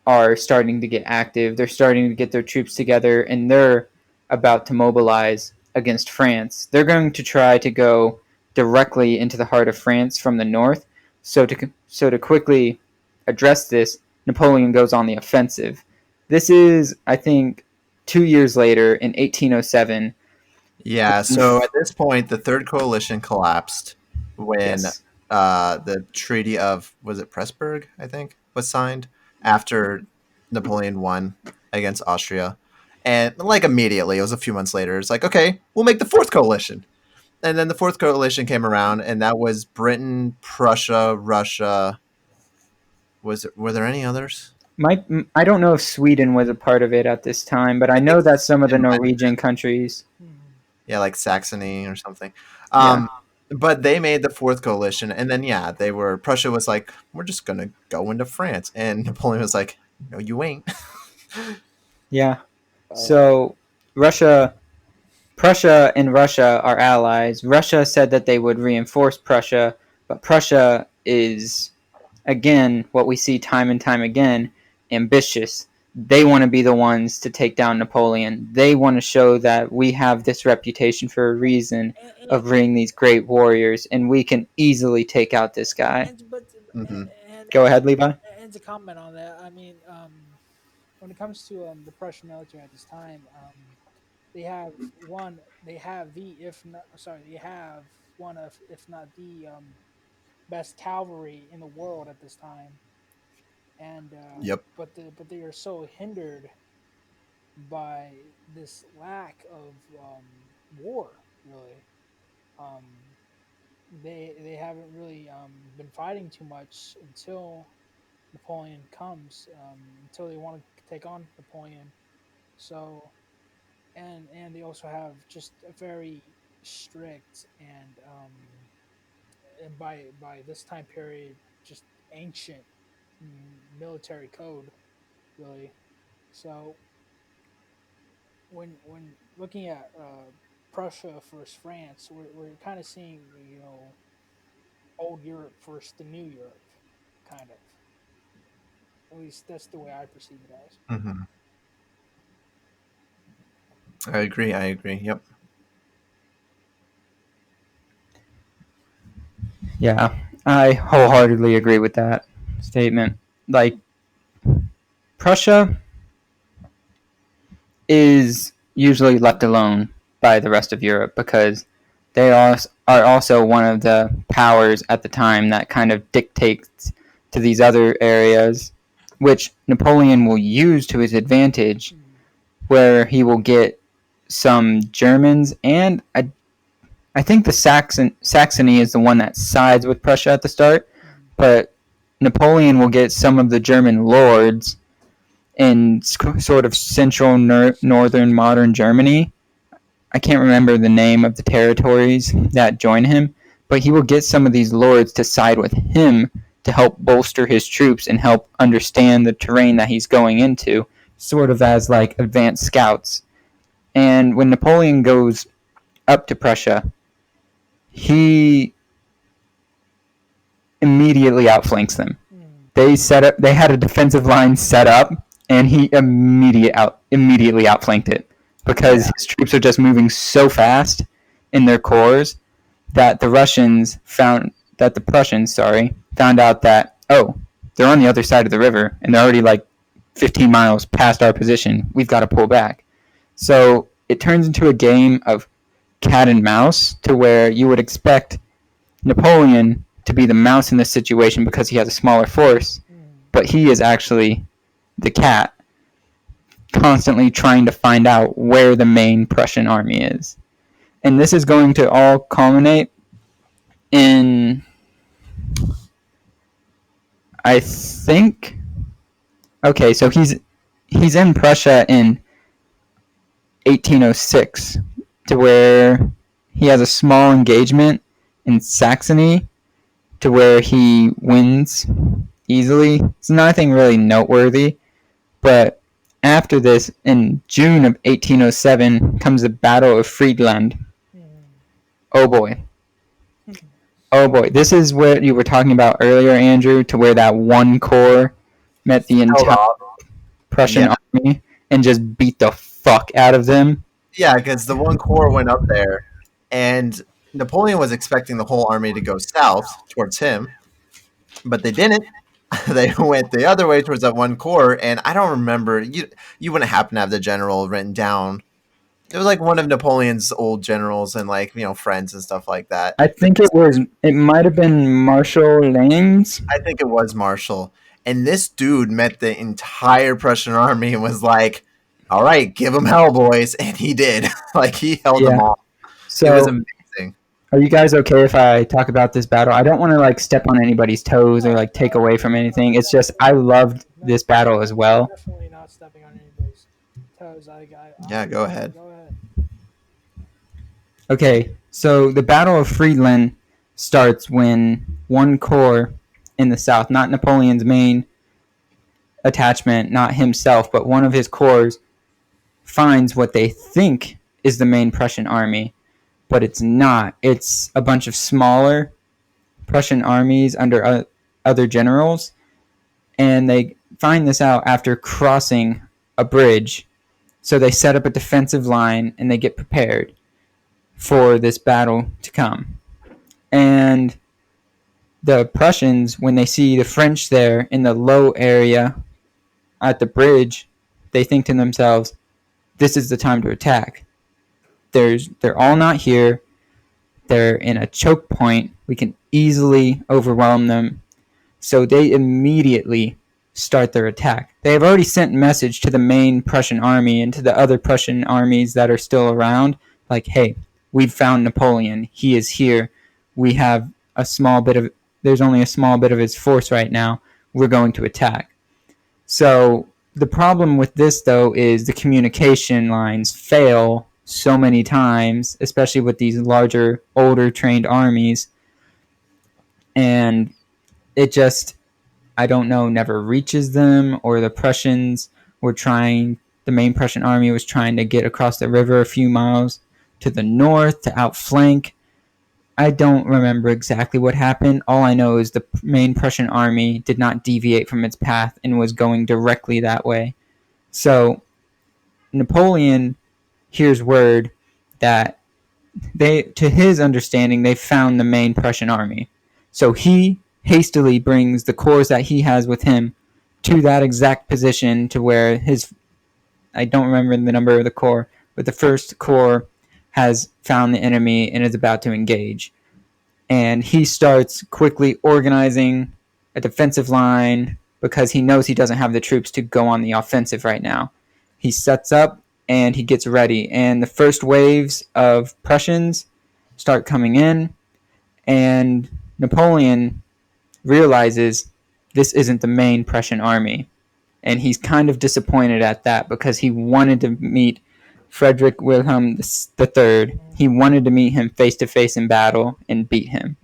are starting to get active. They're starting to get their troops together and they're about to mobilize against France. They're going to try to go directly into the heart of France from the north. So to quickly address this, Napoleon goes on the offensive. This is, I think, 2 years later in 1807. Yeah, so at this point, the Third Coalition collapsed when Yes. the Treaty of, was it Pressburg, I think, was signed after Napoleon won against Austria. And like immediately, it was a few months later, it's like, okay, we'll make the Fourth Coalition. And then the Fourth Coalition came around, and that was Britain, Prussia, Russia. Were there any others? I don't know if Sweden was a part of it at this time, but I know think that some of it the might have Norwegian countries. Hmm. Yeah, like Saxony or something. Yeah. But they made the Fourth Coalition, and then yeah, Prussia was like, we're just gonna go into France, and Napoleon was like, no, you ain't. Yeah. So Prussia and Russia are allies. Russia said that they would reinforce Prussia, but Prussia is, again, what we see time and time again, ambitious. They want to be the ones to take down Napoleon. They want to show that we have this reputation for a reason And, of bringing these great warriors, and we can easily take out this guy. and but Hmm. and Go ahead, Levi. and to comment on that, I mean, when it comes to the Prussian military at this time, they have one. They have the if not sorry, they have one of if not the best cavalry in the world at this time, and Yep. but they are so hindered by this lack of war. Really, um, they haven't really been fighting too much until Napoleon comes. Until they want to take on Napoleon. So and they also have just a very strict and by this time period just ancient military code really. So when looking at Prussia versus France, we're kind of seeing old Europe versus the new Europe, kind of. At least that's the way I perceive it as. Hmm. I agree. I agree. Yep. Yeah, I wholeheartedly agree with that statement. Like, Prussia is usually left alone by the rest of Europe because they are also one of the powers at the time that kind of dictates to these other areas, which Napoleon will use to his advantage, Mm, where he will get some Germans and I think the Saxony is the one that sides with Prussia at the start, mm, but Napoleon will get some of the German lords in sort of central northern modern Germany. I can't remember the name of the territories that join him, but he will get some of these lords to side with him to help bolster his troops and help understand the terrain that he's going into, sort of as like advanced scouts. And when Napoleon goes up to Prussia, he immediately outflanks them. mm. They had a defensive line set up, and he immediately outflanked it because Yeah. his troops are just moving so fast in their corps that the Prussians, found out that, oh, they're on the other side of the river and they're already like 15 miles past our position. We've got to pull back. So it turns into a game of cat and mouse to where you would expect Napoleon to be the mouse in this situation because he has a smaller force, Mm. but he is actually the cat, constantly trying to find out where the main Prussian army is. and this is going to all culminate in, I think. Okay, so he's in Prussia in 1806, to where he has a small engagement in Saxony, to where he wins easily. It's nothing really noteworthy, but after this, in June of 1807, comes the Battle of Friedland. Oh boy. Oh boy. This is what you were talking about earlier, Andrew, to where that one corps met the Held entire off. Prussian Yeah. army and just beat the fuck out of them. Yeah, because the one corps went up there, and Napoleon was expecting the whole army to go south towards him, but they didn't. They went the other way towards that one corps, and I don't remember. You wouldn't happen to have the general written down. It was like one of Napoleon's old generals and friends and stuff like that. I think it might have been Marshal Lannes. I think it was Marshall. And this dude met the entire Prussian army and was like, all right, give them hell, boys. And he did. He held them all. It was So, amazing. are you guys okay if I talk about this battle? I don't want to step on anybody's toes or take away from anything. It's just I loved this battle as well. Definitely not stepping on anybody's toes. Yeah, go ahead. Go ahead. Okay, so the Battle of Friedland starts when one corps in the south, not Napoleon's main attachment, not himself, but one of his corps finds what they think is the main Prussian army, but it's not. It's a bunch of smaller Prussian armies under other generals, and they find this out after crossing a bridge. So they set up a defensive line and they get prepared for this battle to come. And the Prussians, when they see the French there in the low area at the bridge, they think to themselves, this is the time to attack. They're all not here. They're in a choke point. We can easily overwhelm them. So they immediately start their attack. They have already sent a message to the main Prussian army and to the other Prussian armies that are still around, hey, we've found Napoleon. He is here. We have there's only a small bit of his force right now. We're going to attack. So the problem with this, though, is the communication lines fail so many times, especially with these larger, older trained armies. And it just, I don't know, never reaches them, or the main Prussian army was trying to get across the river a few miles to the north to outflank. I don't remember exactly what happened. All I know is the main Prussian army did not deviate from its path and was going directly that way. So Napoleon hears word that to his understanding, they found the main Prussian army. So he hastily brings the corps that he has with him to that exact position, to where I don't remember the number of the corps, but the first corps has found the enemy and is about to engage. And he starts quickly organizing a defensive line because he knows he doesn't have the troops to go on the offensive right now. He sets up and he gets ready. And the first waves of Prussians start coming in, and Napoleon realizes this isn't the main Prussian army. And he's kind of disappointed at that because he wanted to meet Frederick Wilhelm III. He wanted to meet him face to face in battle and beat him.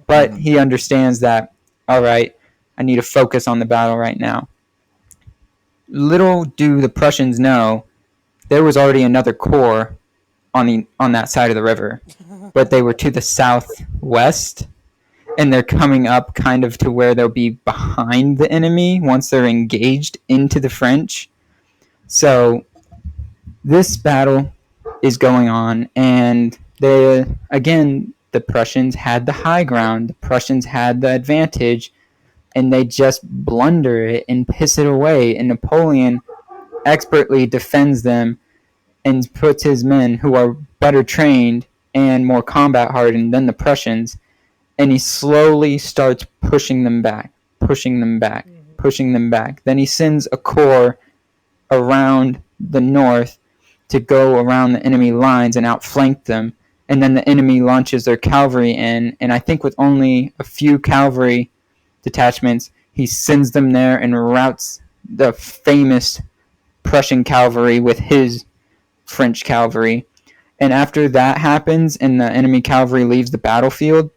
But he understands that, all right, I need to focus on the battle right now. Little do the Prussians know, there was already another corps on that side of the river, but they were to the southwest, and they're coming up kind of to where they'll be behind the enemy once they're engaged into the French. So this battle is going on, and the Prussians had the high ground. The Prussians had the advantage, and they just blunder it and piss it away. And Napoleon expertly defends them and puts his men, who are better trained and more combat hardened than the Prussians, and he slowly starts pushing them back. Then he sends a corps around the north to go around the enemy lines and outflank them. and then the enemy launches their cavalry in, and I think with only a few cavalry detachments, he sends them there and routs the famous Prussian cavalry with his French cavalry. And after that happens and the enemy cavalry leaves the battlefield,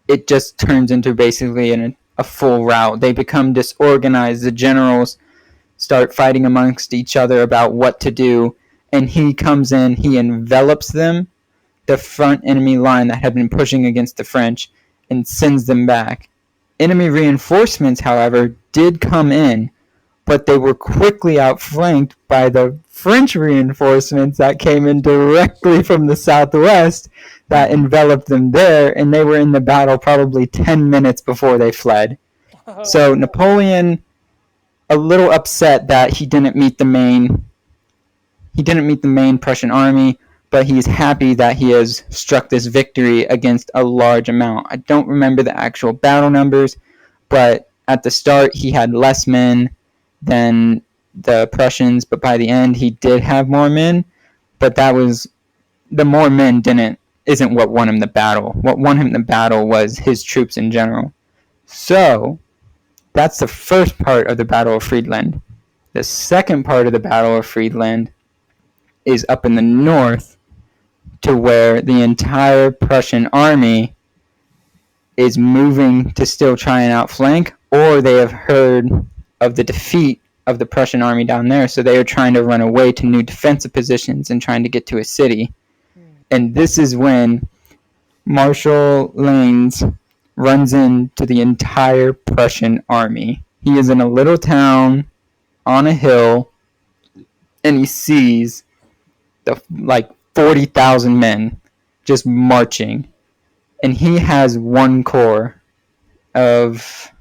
it just turns into basically a full rout. They become disorganized. The generals start fighting amongst each other about what to do, and he comes in, he envelops them, the front enemy line that had been pushing against the French, and sends them back. Enemy reinforcements, however, did come in, but they were quickly outflanked by the French reinforcements that came in directly from the southwest that enveloped them there, and they were in the battle probably 10 minutes before they fled. So Napoleon, a little upset that he didn't meet the main Prussian army, but he's happy that he has struck this victory against a large amount. I don't remember the actual battle numbers, but at the start he had less men than the Prussians, but by the end he did have more men. But that was the more men isn't what won him the battle. What won him the battle was his troops in general. So that's the first part of the Battle of Friedland. The second part of the Battle of Friedland is up in the north, to where the entire Prussian army is moving to still try and outflank, or they have heard of the defeat of the Prussian army down there, so they are trying to run away to new defensive positions and trying to get to a city. And this is when Marshal Lannes runs into the entire Prussian army. He is in a little town on a hill, and he sees the 40,000 men just marching, and he has one corps of,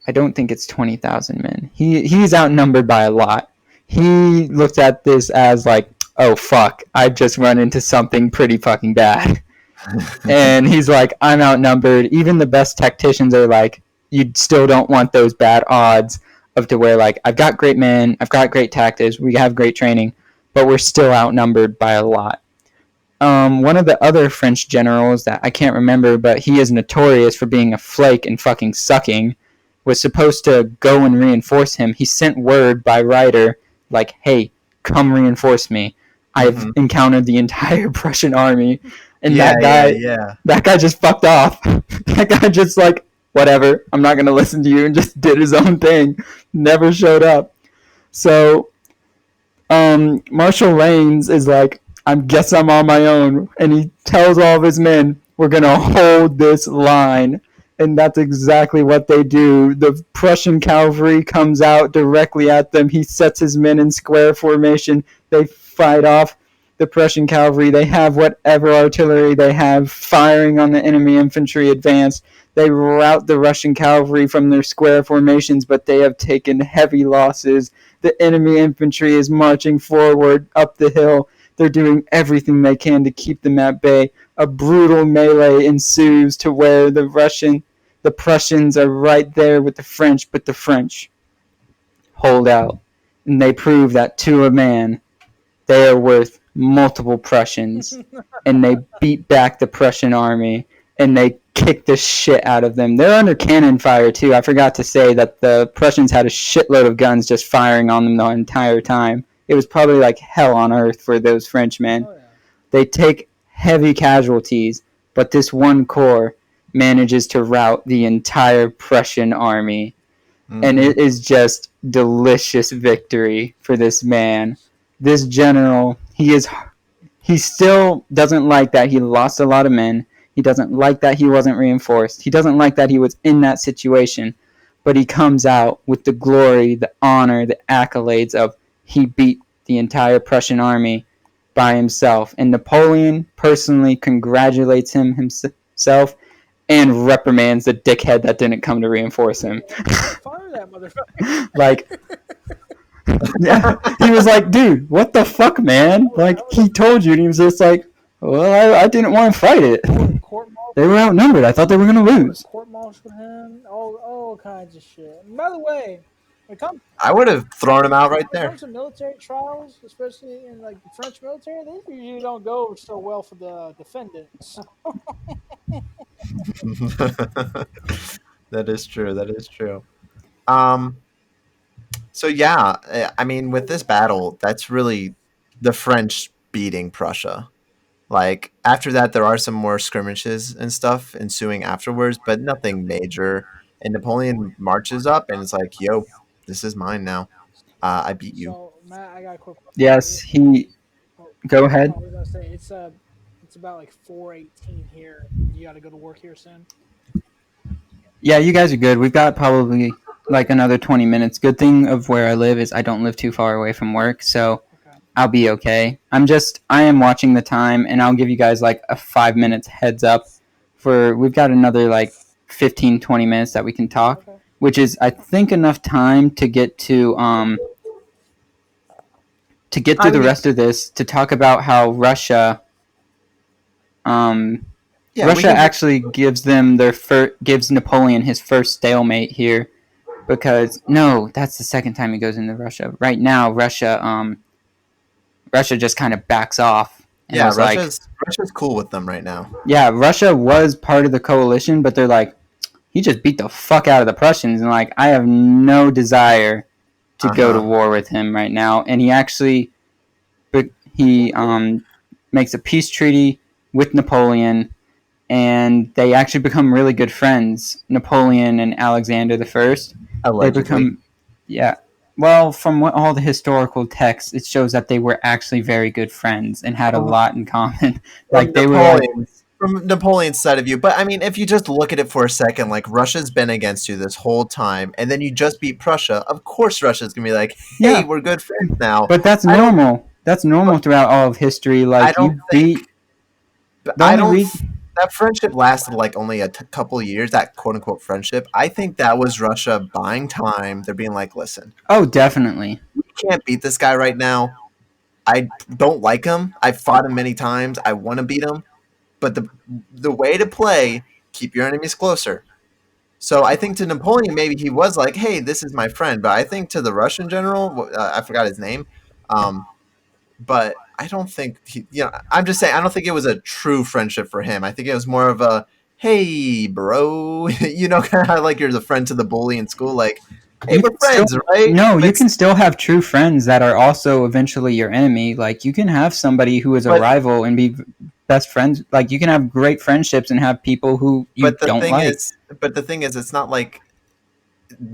I don't think it's 20,000 men. He's outnumbered by a lot. He looked at this as like, oh fuck, I've just run into something pretty fucking bad. And he's like, I'm outnumbered. Even the best tacticians are like, you still don't want those bad odds of to where like, I've got great men, I've got great tactics, we have great training, but we're still outnumbered by a lot. One of the other French generals that I can't remember, but he is notorious for being a flake and fucking sucking, was supposed to go and reinforce him. He sent word by Ryder, like, hey, come reinforce me. I've encountered the entire Prussian army. And that guy just fucked off. That guy just like, whatever, I'm not going to listen to you, and just did his own thing. Never showed up. So Marshal Lannes is like, I guess I'm on my own. And he tells all of his men, we're going to hold this line. And that's exactly what they do. The Prussian cavalry comes out directly at them. He sets his men in square formation. They fight off the Prussian cavalry. They have whatever artillery they have firing on the enemy infantry advance. They rout the Russian cavalry from their square formations, but they have taken heavy losses. The enemy infantry is marching forward up the hill. They're doing everything they can to keep them at bay. A brutal melee ensues to where the Prussians are right there with the French, but the French hold out. And they prove that to a man, they are worth multiple Prussians. And they beat back the Prussian army, and they kick the shit out of them. They're under cannon fire, too. I forgot to say that the Prussians had a shitload of guns just firing on them the entire time. It was probably like hell on earth for those Frenchmen. Oh, yeah. They take heavy casualties, but this one corps manages to rout the entire Prussian army. And it is just delicious victory for this man. This general, he still doesn't like that he lost a lot of men. He doesn't like that he wasn't reinforced. He doesn't like that he was in that situation. But he comes out with the glory, the honor, the accolades of he beat the entire Prussian army by himself. And Napoleon personally congratulates himself and reprimands the dickhead that didn't come to reinforce him. Fire that motherfucker. Like, yeah, he was like, dude, what the fuck, man? Like, he told you, and he was just like, well, I didn't want to fight it. They were outnumbered. I thought they were going to lose. Court-martialed him, all kinds of shit. And by the way, When it comes I would have thrown him out right when it there. comes to military trials, especially in like the French military, they usually don't go so well for the defendants. That is true. That is true. Um, so yeah, I mean, with this battle, that's really the French beating Prussia. Like after that, there are some more skirmishes and stuff ensuing afterwards, but nothing major. And Napoleon marches up, and it's like, "Yo, this is mine now. I beat you." So Matt, I got a quick question. Yes, he. Oh, Go I ahead. was gonna say it's about like 4:18 here. You got to go to work here soon. Yeah, you guys are good. We've got probably like another 20 minutes. Good thing of where I live is I don't live too far away from work, so Okay. I'll be okay. I am watching the time, and I'll give you guys like a 5 minutes heads up for we've got another like 15, 20 minutes that we can talk, Okay. which is I think enough time to get I through the mean, rest of this to talk about how um, yeah, we Russia can. actually gives Napoleon his first stalemate here because no, that's the second time he goes into Russia. Right now, Russia just kind of backs off and Yeah, was like, Russia's cool with them right now. yeah, Russia was part of the coalition, but they're like, he just beat the fuck out of the Prussians, and like, I have no desire to Uh go to huh. war with him right now. And he actually, he makes a peace treaty with Napoleon, and they actually become really good friends. Napoleon and Alexander the First, they Allegedly. become, yeah. Well, from what all the historical texts, it shows that they were actually very good friends and had a From lot in common. from Like they were like, Napoleon's side of you. But I mean, if you just look at it for a second, like Russia's been against you this whole time, and then you just beat Prussia. Of course, Russia's gonna be like, "Hey, yeah, we're good friends now." but that's I don't. normal. That's normal throughout all of history. I Like don't you think. beat But the I only don't. reason. That friendship lasted like only a couple of years. That quote unquote friendship. I think that was Russia buying time. They're being like, "Listen, Oh, definitely. we can't beat this guy right now. I don't like him. I've fought him many times. I want to beat him, but the way to play, keep your enemies closer." So I think to Napoleon, maybe he was like, "Hey, this is my friend," but I think to the Russian general, I forgot his name, um, but I don't think I'm just saying, I don't think it was a true friendship for him. I think it was more of a, "Hey, bro," kind of like you're the friend to the bully in school, like, "Hey, You we're can still friends, right?" no, But you can still have true friends that are also eventually your enemy. Like you can have somebody who is a but rival and be best friends. Like you can have great friendships and have people who you but the don't thing like. is, it's not like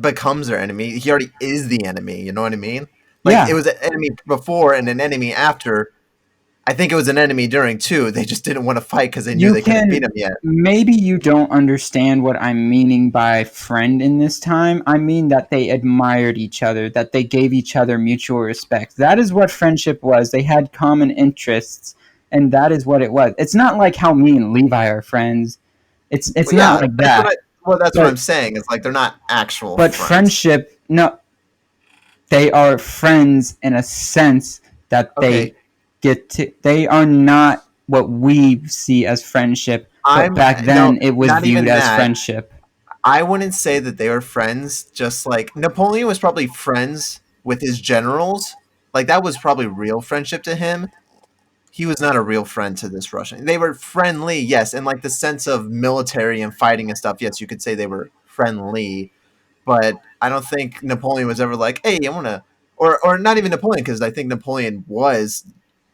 becomes their enemy. He already is the enemy. You know what I mean? Like it Yeah, was an enemy before and an enemy after. I think it was an enemy during too. They just didn't want to fight because they knew you they couldn't beat can. him yet. Maybe you don't understand what I'm meaning by friend in this time. I mean that they admired each other, that they gave each other mutual respect. That is what friendship was. They had common interests, and that is what it was. It's not like how me and Levi are friends. It's Well, not yeah, like that. that's what I'm But saying. It's like they're not actual but friends. friendship, no, they are friends in a sense that Okay, they are not what we see as friendship, but I'm back no, then it was not viewed even as that. friendship. I wouldn't say that they were friends. Just like Napoleon was probably friends with his generals. Like that was probably real friendship to him. He was not a real friend to this Russian. They were friendly, yes, in like the sense of military and fighting and stuff. Yes, you could say they were friendly, but I don't think Napoleon was ever like, "Hey, I want to," or not even Napoleon, because I think Napoleon was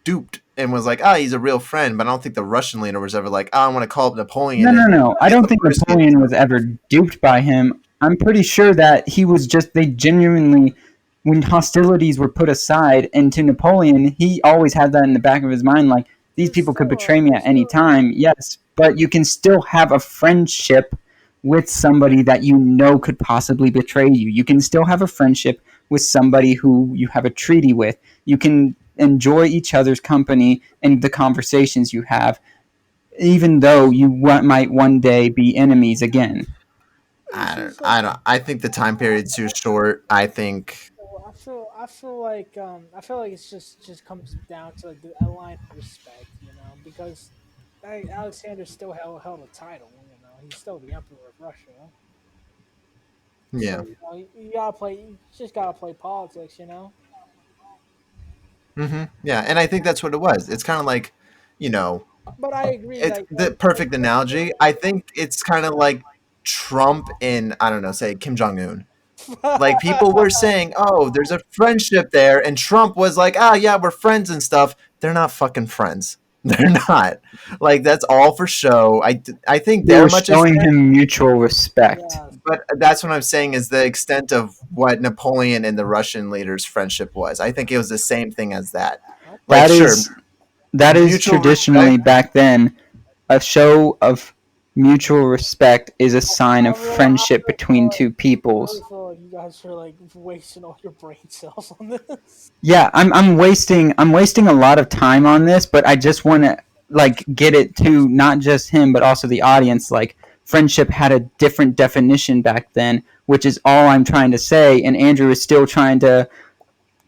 duped and was like, "Ah, he's a real friend," but I don't think the Russian leader was ever like, "Oh, I want to call up No, Napoleon no, and no. I get don't some think whiskey and Napoleon stuff." was ever duped by him. I'm pretty sure that he was just, they genuinely, when hostilities were put aside, and to Napoleon, he always had that in the back of his mind like, these people could betray me There's at any still time, yes, but you can still have a friendship with somebody that you know could possibly betray you. You can still have a friendship with somebody who you have a treaty with. You can enjoy each other's company and the conversations you have even though you might one day be enemies again. it's just I don't. I think the time period's too short. I think. I feel like it's just comes down to like a line of respect, because Alexander still held a title. He's still the emperor of Russia. Yeah. So you gotta play. You just gotta play politics, Yeah, and I think that's what it was. It's kind of like, you know, But I agree. it's Like the perfect analogy. I think it's kind of like Trump in, I don't know, say Kim Jong Un. Like people were saying, "Oh, there's a friendship there," and Trump was like, "Ah, yeah, we're friends and stuff." They're not fucking friends. They're not. Like that's all for show. I think They they're were much showing extent, him mutual respect. yeah. but that's what I'm saying is the extent of what Napoleon and the Russian leaders' friendship was. I think it was the same thing as that. Like, That sure, is that is mutual respect. traditionally back then a show of mutual respect is a sign of friendship between two I really peoples. feel like you guys are like wasting all your brain cells on this. Yeah, I'm wasting a lot of time on this, but I just want to like get it to not just him but also the audience. Like friendship had a different definition back then, which is all I'm trying to say. And Andrew is still trying to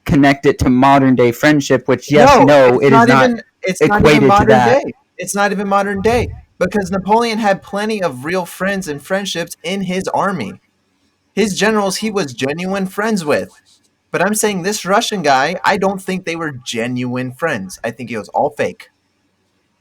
connect it to modern day friendship, which yes, No, no, it is not it's not even equated to modern that. day. It's not even modern day because Napoleon had plenty of real friends and friendships in his army. His generals he was genuine friends with. But I'm saying this Russian guy, I don't think they were genuine friends. I think it was all fake.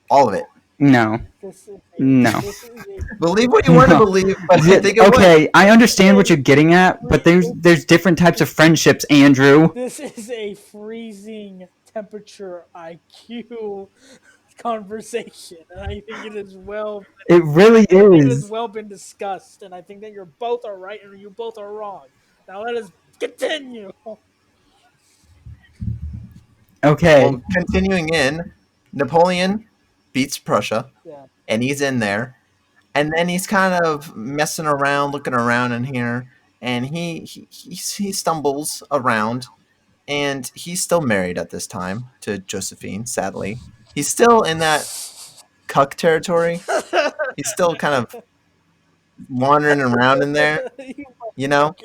All of it. No, This is a no. this is a Believe what you want to No. believe, but I think it was. Okay, I understand what a you're getting at, but free, there's different types of friendships, Andrew. this is a freezing temperature IQ conversation, and I think it is well. It really I think it has is. well been discussed, and I think that you're both are right and you both are wrong. Now let us continue. Okay. Well, continuing in, Napoleon beats Prussia, Yeah. and he's in there, and then he's kind of messing around, looking around in here, and he stumbles around, and he's still married at this time to Josephine. Sadly, he's still in that cuck territory. He's still kind of wandering around in there, You you know.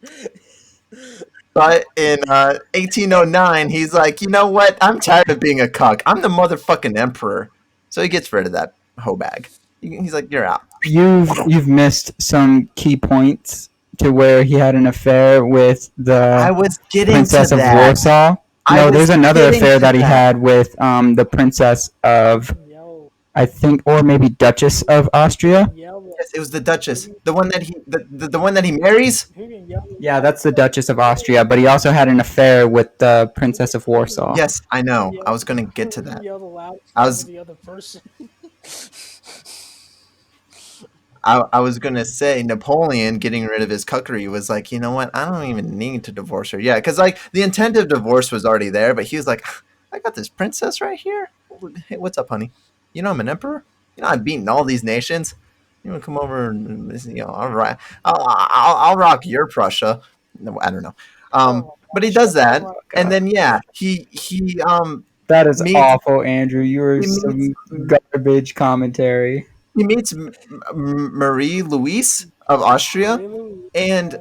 motherfucker. But in 1809, he's like, you know what? I'm tired of being a cuck. I'm the motherfucking emperor. So he gets rid of that hoe bag. He's like, you're out. You've missed some key points to where he had an affair with I the was getting to Princess of that. Warsaw. I No, there's was another getting affair to that he that. had with the Princess of Yo, I think, or maybe Duchess of Austria. yo, Yes, it was the Duchess, the one that the one that he marries. who can yell? Yeah, that's the Duchess of Austria, but he also had an affair with the Princess of Warsaw. Yes, I Who can know. I yell? was going to get Who to can that. yell the loudest I over was the other person? I was gonna say Napoleon getting rid of his cuckery was like, you know what? I don't even need to divorce her. Yeah, because like the intent of divorce was already there, but he was like, I got this princess right here. Hey, what's up, honey? You know I'm an emperor. You know I've beaten all these nations. You want to come over and all right? I'll rock your Prussia. No, I don't know. Oh But he my gosh! does Oh that, my and god! then yeah, he That is meets awful, Andrew. You are he meets some garbage commentary. he meets Marie Louise of Austria, Marie Louise. and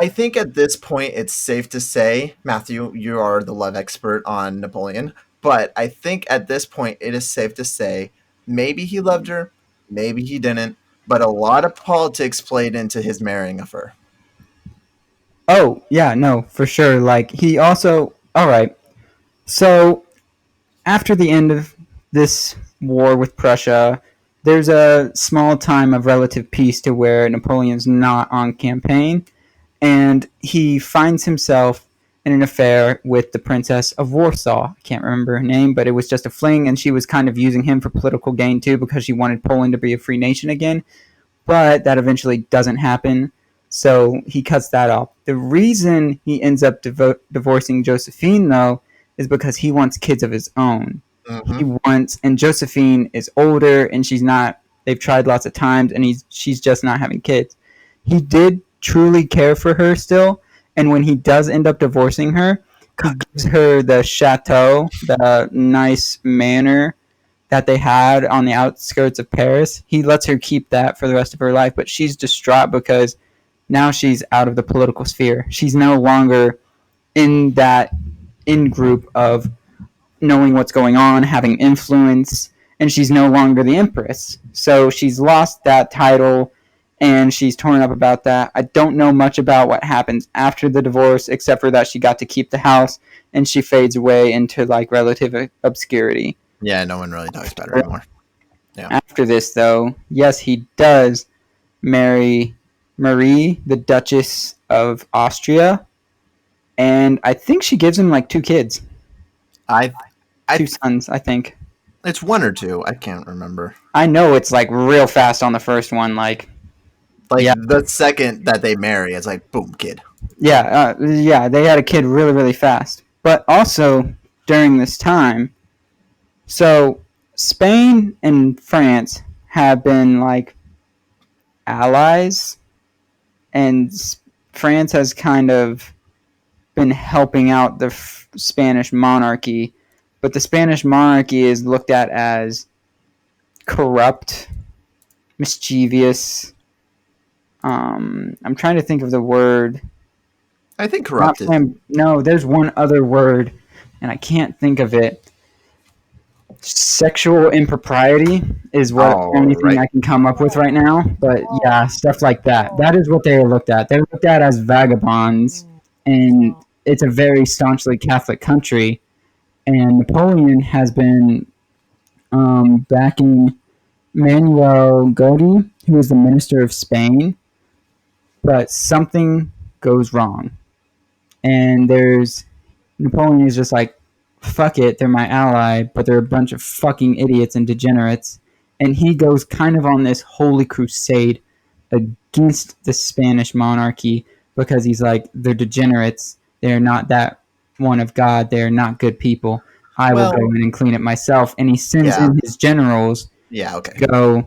I think at this point it's safe to say, Matthew, you are the love expert on Napoleon, but I think at this point it is safe to say maybe he loved her, maybe he didn't, but a lot of politics played into his marrying of her. Oh, yeah, no, for sure. Like, he also. Alright. So, after the end of this war with Prussia, there's a small time of relative peace to where Napoleon's not on campaign, and he finds himself in an affair with the Princess of Warsaw. I can't remember her name, but it was just a fling, and she was kind of using him for political gain too because she wanted Poland to be a free nation again. But that eventually doesn't happen, so he cuts that off. The reason he ends up divorcing Josephine, though, is because he wants kids of his own. He Mm-hmm. wants, and Josephine is older, and she's not. They've tried lots of times, and she's just not having kids. He did truly care for her still, and when he does end up divorcing her, he gives her the chateau, the nice manor that they had on the outskirts of Paris. He lets her keep that for the rest of her life, but she's distraught because now she's out of the political sphere. She's no longer in that in group of knowing what's going on, having influence, and she's no longer the empress. So she's lost that title, and she's torn up about that. I don't know much about what happens after the divorce, except for that she got to keep the house, and she fades away into like relative obscurity. Yeah, no one really talks about her anymore. Yeah. After this, though, yes, he does marry Marie, the Duchess of Austria, and I think she gives him like 2 kids, I 2 sons, I think. It's 1 or 2. I can't remember. I know it's like real fast on the first one, like yeah, the second that they marry, it's like boom, kid. yeah, they had a kid really, really fast. But also during this time, so Spain and France have been like allies, and France has kind of been helping out the Spanish monarchy, but the Spanish monarchy is looked at as corrupt, mischievous. I'm trying to think of the word. I think corrupted. No, there's one other word, and I can't think of it. Sexual impropriety is what only thing I can come up with right now. But yeah, stuff like that. That is what they are looked at. They're looked at as vagabonds, and it's a very staunchly Catholic country. And Napoleon has been backing Manuel Godi, who is the minister of Spain, but something goes wrong. And there's Napoleon is just like, fuck it, they're my ally, but they're a bunch of fucking idiots and degenerates. And he goes kind of on this holy crusade against the Spanish monarchy because he's like, they're degenerates. They're not that one of God. They're not good people. I will go in and clean it myself. And he sends in his generals. Yeah, okay.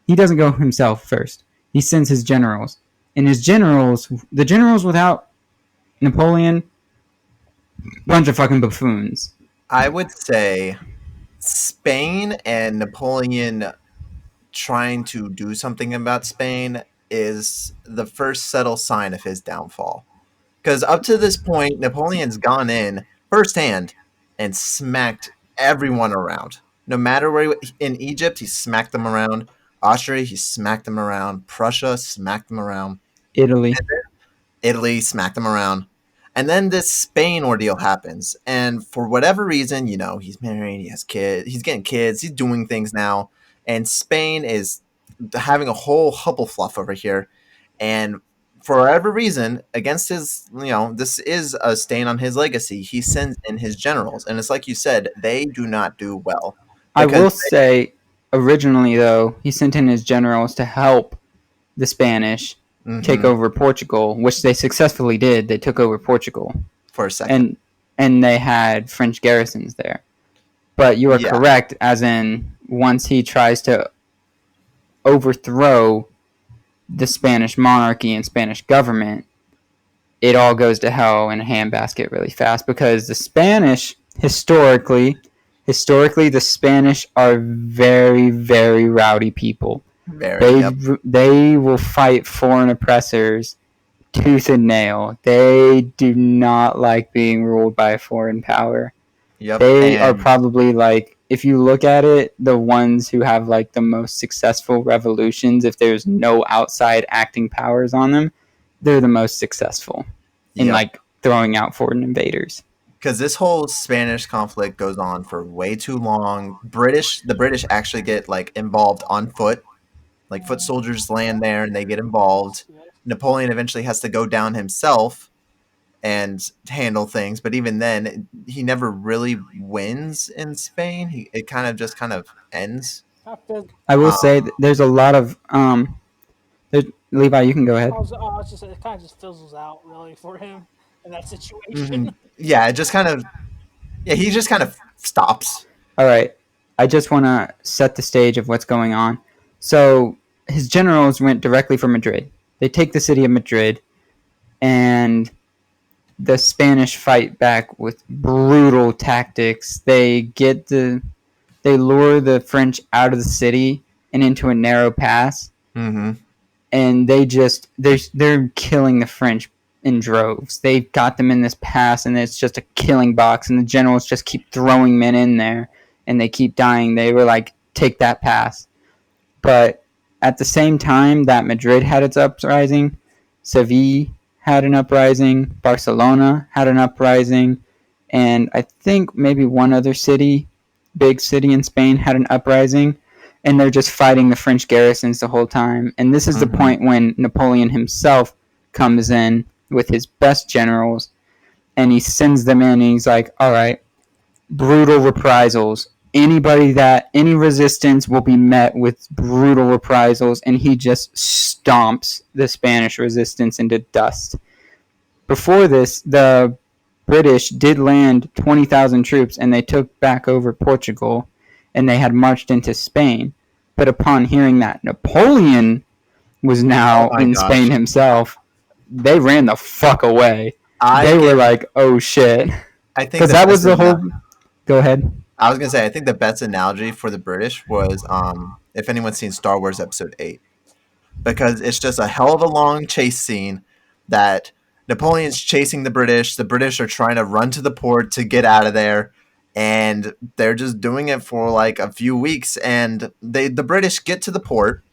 He doesn't go himself first. He sends his generals. And his generals, the generals without Napoleon, bunch of fucking buffoons. I would say Spain and Napoleon trying to do something about Spain is the first subtle sign of his downfall. Because up to this point, Napoleon's gone in firsthand and smacked everyone around. No matter where in Egypt, he smacked them around. Austria, he smacked them around. Prussia, smacked them around. Italy, smacked them around. And then this Spain ordeal happens. And for whatever reason, he's married, he has kids, he's getting kids, he's doing things now. And Spain is having a whole hufflepuff over here. And for whatever reason, against his, this is a stain on his legacy. He sends in his generals. And it's like you said, they do not do well. I will say, originally, though, he sent in his generals to help the Spanish take over Portugal, which they successfully did. They took over Portugal for a second. And they had French garrisons there. But you are correct, as in, once he tries to overthrow the Spanish monarchy and Spanish government, it all goes to hell in a handbasket really fast, because the Spanish, historically, the Spanish are very, very rowdy people. They will fight foreign oppressors tooth and nail. They do not like being ruled by a foreign power. They are probably, like, if you look at it, the ones who have like the most successful revolutions, if there's no outside acting powers on them, they're the most successful in like throwing out foreign invaders. Because this whole Spanish conflict goes on for way too long. The British actually get like involved on foot. Like foot soldiers land there and they get involved. Napoleon eventually has to go down himself and handle things, but even then, he never really wins in Spain. It kind of ends. I will say that there's a lot of Levi, you can go ahead. I was just it kind of just fizzles out really for him in that situation. Mm-hmm. Yeah, it just kind of he just kind of stops. All right, I just want to set the stage of what's going on. So his generals went directly for Madrid. They take the city of Madrid, and the Spanish fight back with brutal tactics. They lure the French out of the city and into a narrow pass. Mm-hmm. And they're killing the French in droves. They've got them in this pass, and it's just a killing box, and the generals just keep throwing men in there, and they keep dying. They were like, take that pass. But at the same time that Madrid had its uprising, Seville had an uprising, Barcelona had an uprising, and I think maybe one other city, big city in Spain, had an uprising. And they're just fighting the French garrisons the whole time. And this is the Mm-hmm. point when Napoleon himself comes in with his best generals and he sends them in and he's like, all right, brutal reprisals. Any resistance will be met with brutal reprisals, and he just stomps the Spanish resistance into dust. Before this, the British did land 20,000 troops and they took back over Portugal and they had marched into Spain. But upon hearing that Napoleon was Oh now my in Spain gosh. himself, they ran the fuck away. I They were can. like, oh shit. I think Because the that best. was the whole. Go ahead. I was gonna say. I think the best analogy for the British was if anyone's seen Star Wars Episode 8, because it's just a hell of a long chase scene that Napoleon's chasing the British. The British are trying to run to the port to get out of there, and they're just doing it for like a few weeks. And the British get to the port,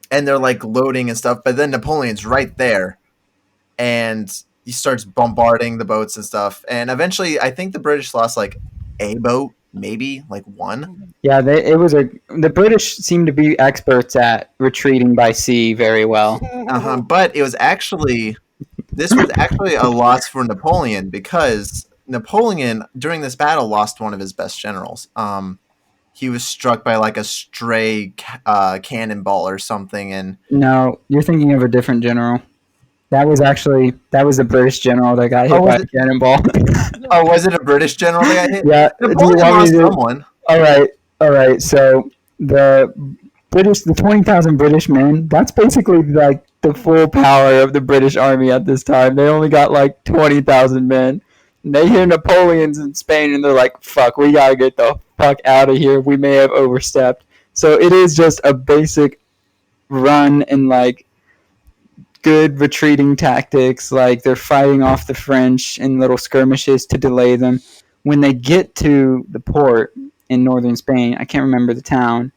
and they're like loading and stuff. But then Napoleon's right there, and he starts bombarding the boats and stuff. And eventually, I think the British lost like a boat, maybe like one. Yeah, the British seem to be experts at retreating by sea very well. But this was actually a loss for Napoleon, because Napoleon during this battle lost one of his best generals. He was struck by like a stray cannonball or something, and No, you're thinking of a different general. That was the British general that got oh, hit by a cannonball. was it a British general that got hit? Yeah. Do you Napoleon want me lost to? someone. All right. All right. So the 20,000 British men. That's basically like the full power of the British army at this time. They only got like 20,000 men. And they hear Napoleon's in Spain, and they're like, "Fuck, we gotta get the fuck out of here. We may have overstepped." So it is just a basic run and like good retreating tactics. Like they're fighting off the French in little skirmishes to delay them. When they get to the port in northern Spain, I can't remember the town,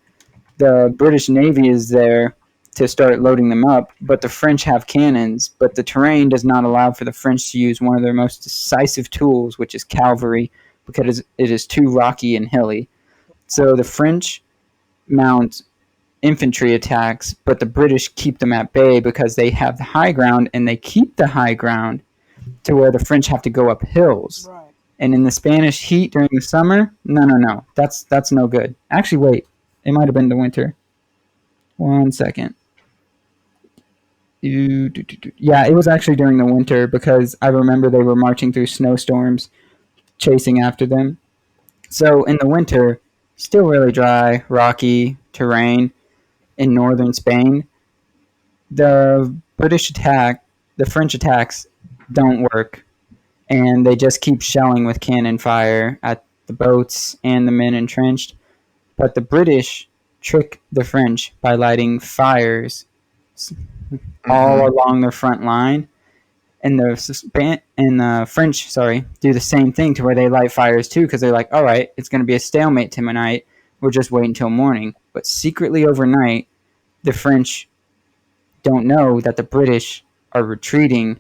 the British Navy is there to start loading them up, but the French have cannons, but the terrain does not allow for the French to use one of their most decisive tools, which is cavalry, because it is too rocky and hilly. So the French mount infantry attacks, but the British keep them at bay because they have the high ground, and they keep the high ground to where the French have to go up hills. Right. And in the Spanish heat during the summer, no. That's no good. Actually, wait. It might have been the winter. 1 second. Yeah, it was actually during the winter because I remember they were marching through snowstorms, chasing after them. So in the winter, still really dry, rocky terrain in northern Spain. The the French attacks don't work, and they just keep shelling with cannon fire at the boats and the men entrenched. But the British trick the French by lighting fires all Mm-hmm. along their front line, and the French, do the same thing to where they light fires too, because they're like, all right, it's going to be a stalemate tonight. We'll just wait until morning. But secretly overnight, the French don't know that the British are retreating,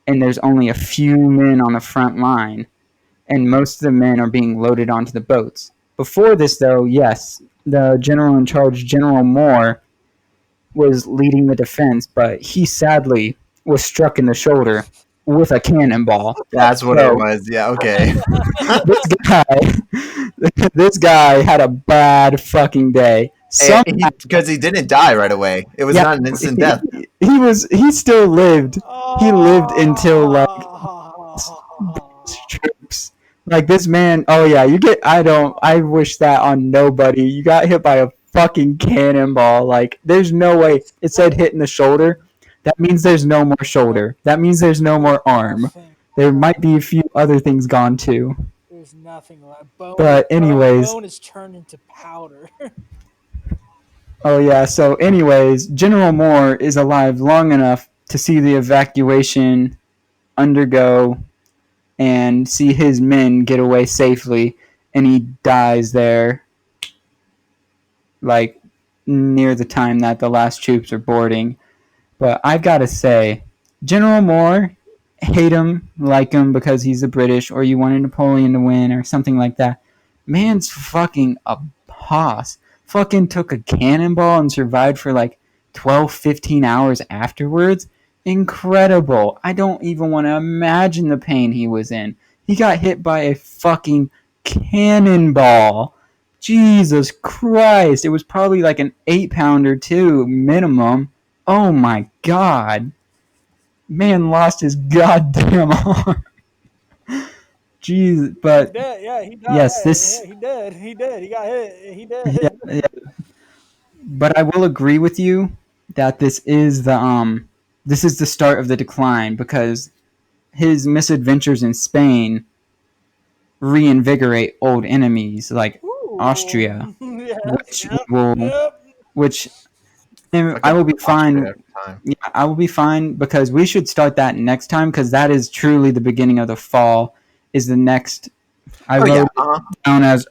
and there's only a few men on the front line, and most of the men are being loaded onto the boats. Before this, though, yes, the general in charge, General Moore, was leading the defense, but he sadly was struck in the shoulder with a cannonball. That's what it So was. Yeah. Okay. this guy, this guy had a bad fucking day. And Somehow, because he didn't die right away. It was yeah, not an instant death. he still lived. He lived until like Oh. troops. Like this man, oh yeah, I wish that on nobody. You got hit by a fucking cannonball. Like there's no way. It said hit in the shoulder. That means there's no more shoulder. That means there's no more arm. Nothing There might left. be a few other things gone too. There's nothing left. Bone, But anyways, bone is turned into powder. oh yeah, so anyways, General Moore is alive long enough to see the evacuation undergo and see his men get away safely, and he dies there like near the time that the last troops are boarding. But I've got to say, General Moore, hate him, like him because he's the British, or you wanted Napoleon to win, or something like that. Man's fucking a hoss. Fucking took a cannonball and survived for like 12, 15 hours afterwards. Incredible. I don't even want to imagine the pain he was in. He got hit by a fucking cannonball. Jesus Christ. It was probably like an 8-pounder too, minimum. Oh my god. Man lost his goddamn arm. Jeez, He's but dead. Yeah, he died. yes, Yeah, this he did. He did. He got hit. He yeah, did. yeah. But I will agree with you that this is the start of the decline because his misadventures in Spain reinvigorate old enemies like Ooh. Austria, Yes. which Yep. will Yep. which I I could will love be Austria fine. every time. Yeah, I will be fine because we should start that next time because that is truly the beginning of the fall. Is the next I Oh yeah. wrote it Uh-huh. down as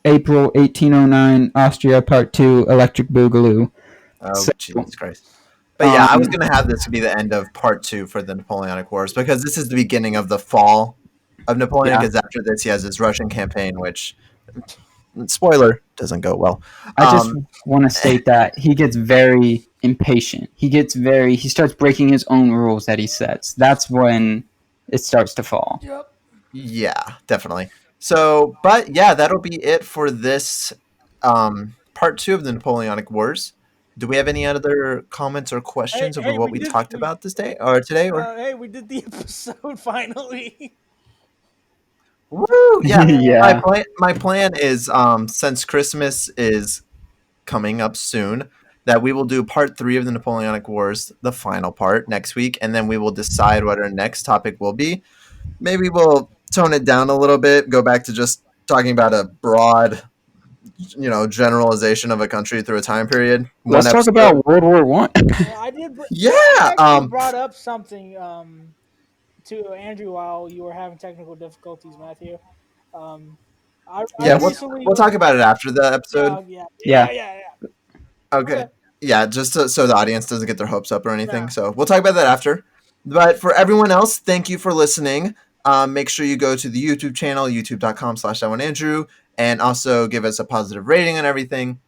April 1809 Austria Part 2 Electric Boogaloo. Oh So Jesus Christ. But yeah, I was um gonna have this be the end of part two for the Napoleonic Wars because this is the beginning of the fall of Napoleon. yeah, Because after this, he has his Russian campaign, which spoiler doesn't go well. I just Um, want to state that he gets very impatient. He starts breaking his own rules that he sets. That's when it starts to fall. Yep. yeah, definitely. So, but yeah, that'll be it for this part two of the Napoleonic Wars. Do we have any other comments or Hey, questions over hey, what we we did. talked We about this day or today? Or hey, we did the episode finally. woo, yeah. Yeah. My plan is since Christmas is coming up soon that we will do part three of the Napoleonic Wars, the final part next week, and then we will decide what our next topic will be. Maybe we'll tone it down a little bit, go back to just talking about a broad, generalization of a country through a time period. One Let's talk episode. about World War One. I did. I Yeah. actually brought up something to Andrew while you were having technical difficulties, Matthew. Um, I Yeah. Yes. recently We'll was. talk about it after the episode. Yeah. Yeah. Yeah. Yeah. Yeah. Yeah. Okay. Okay. Yeah, just so the audience doesn't get their hopes up or anything. Yeah. So we'll talk about that after. But for everyone else, thank you for listening. Make sure you go to the YouTube channel, youtube.com/Andrew, and also give us a positive rating and everything.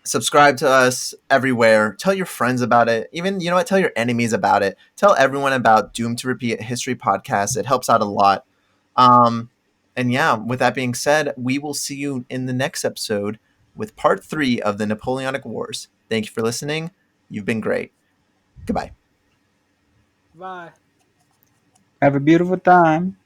Subscribe to us everywhere. Tell your friends about it. Even, you know what? Tell your enemies about it. Tell everyone about Doomed to Repeat History Podcast. It helps out a lot. Um, and yeah, with that being said, we will see you in the next episode with part three of the Napoleonic Wars. Thank you for listening. You've been great. Goodbye. Bye. Have a beautiful time.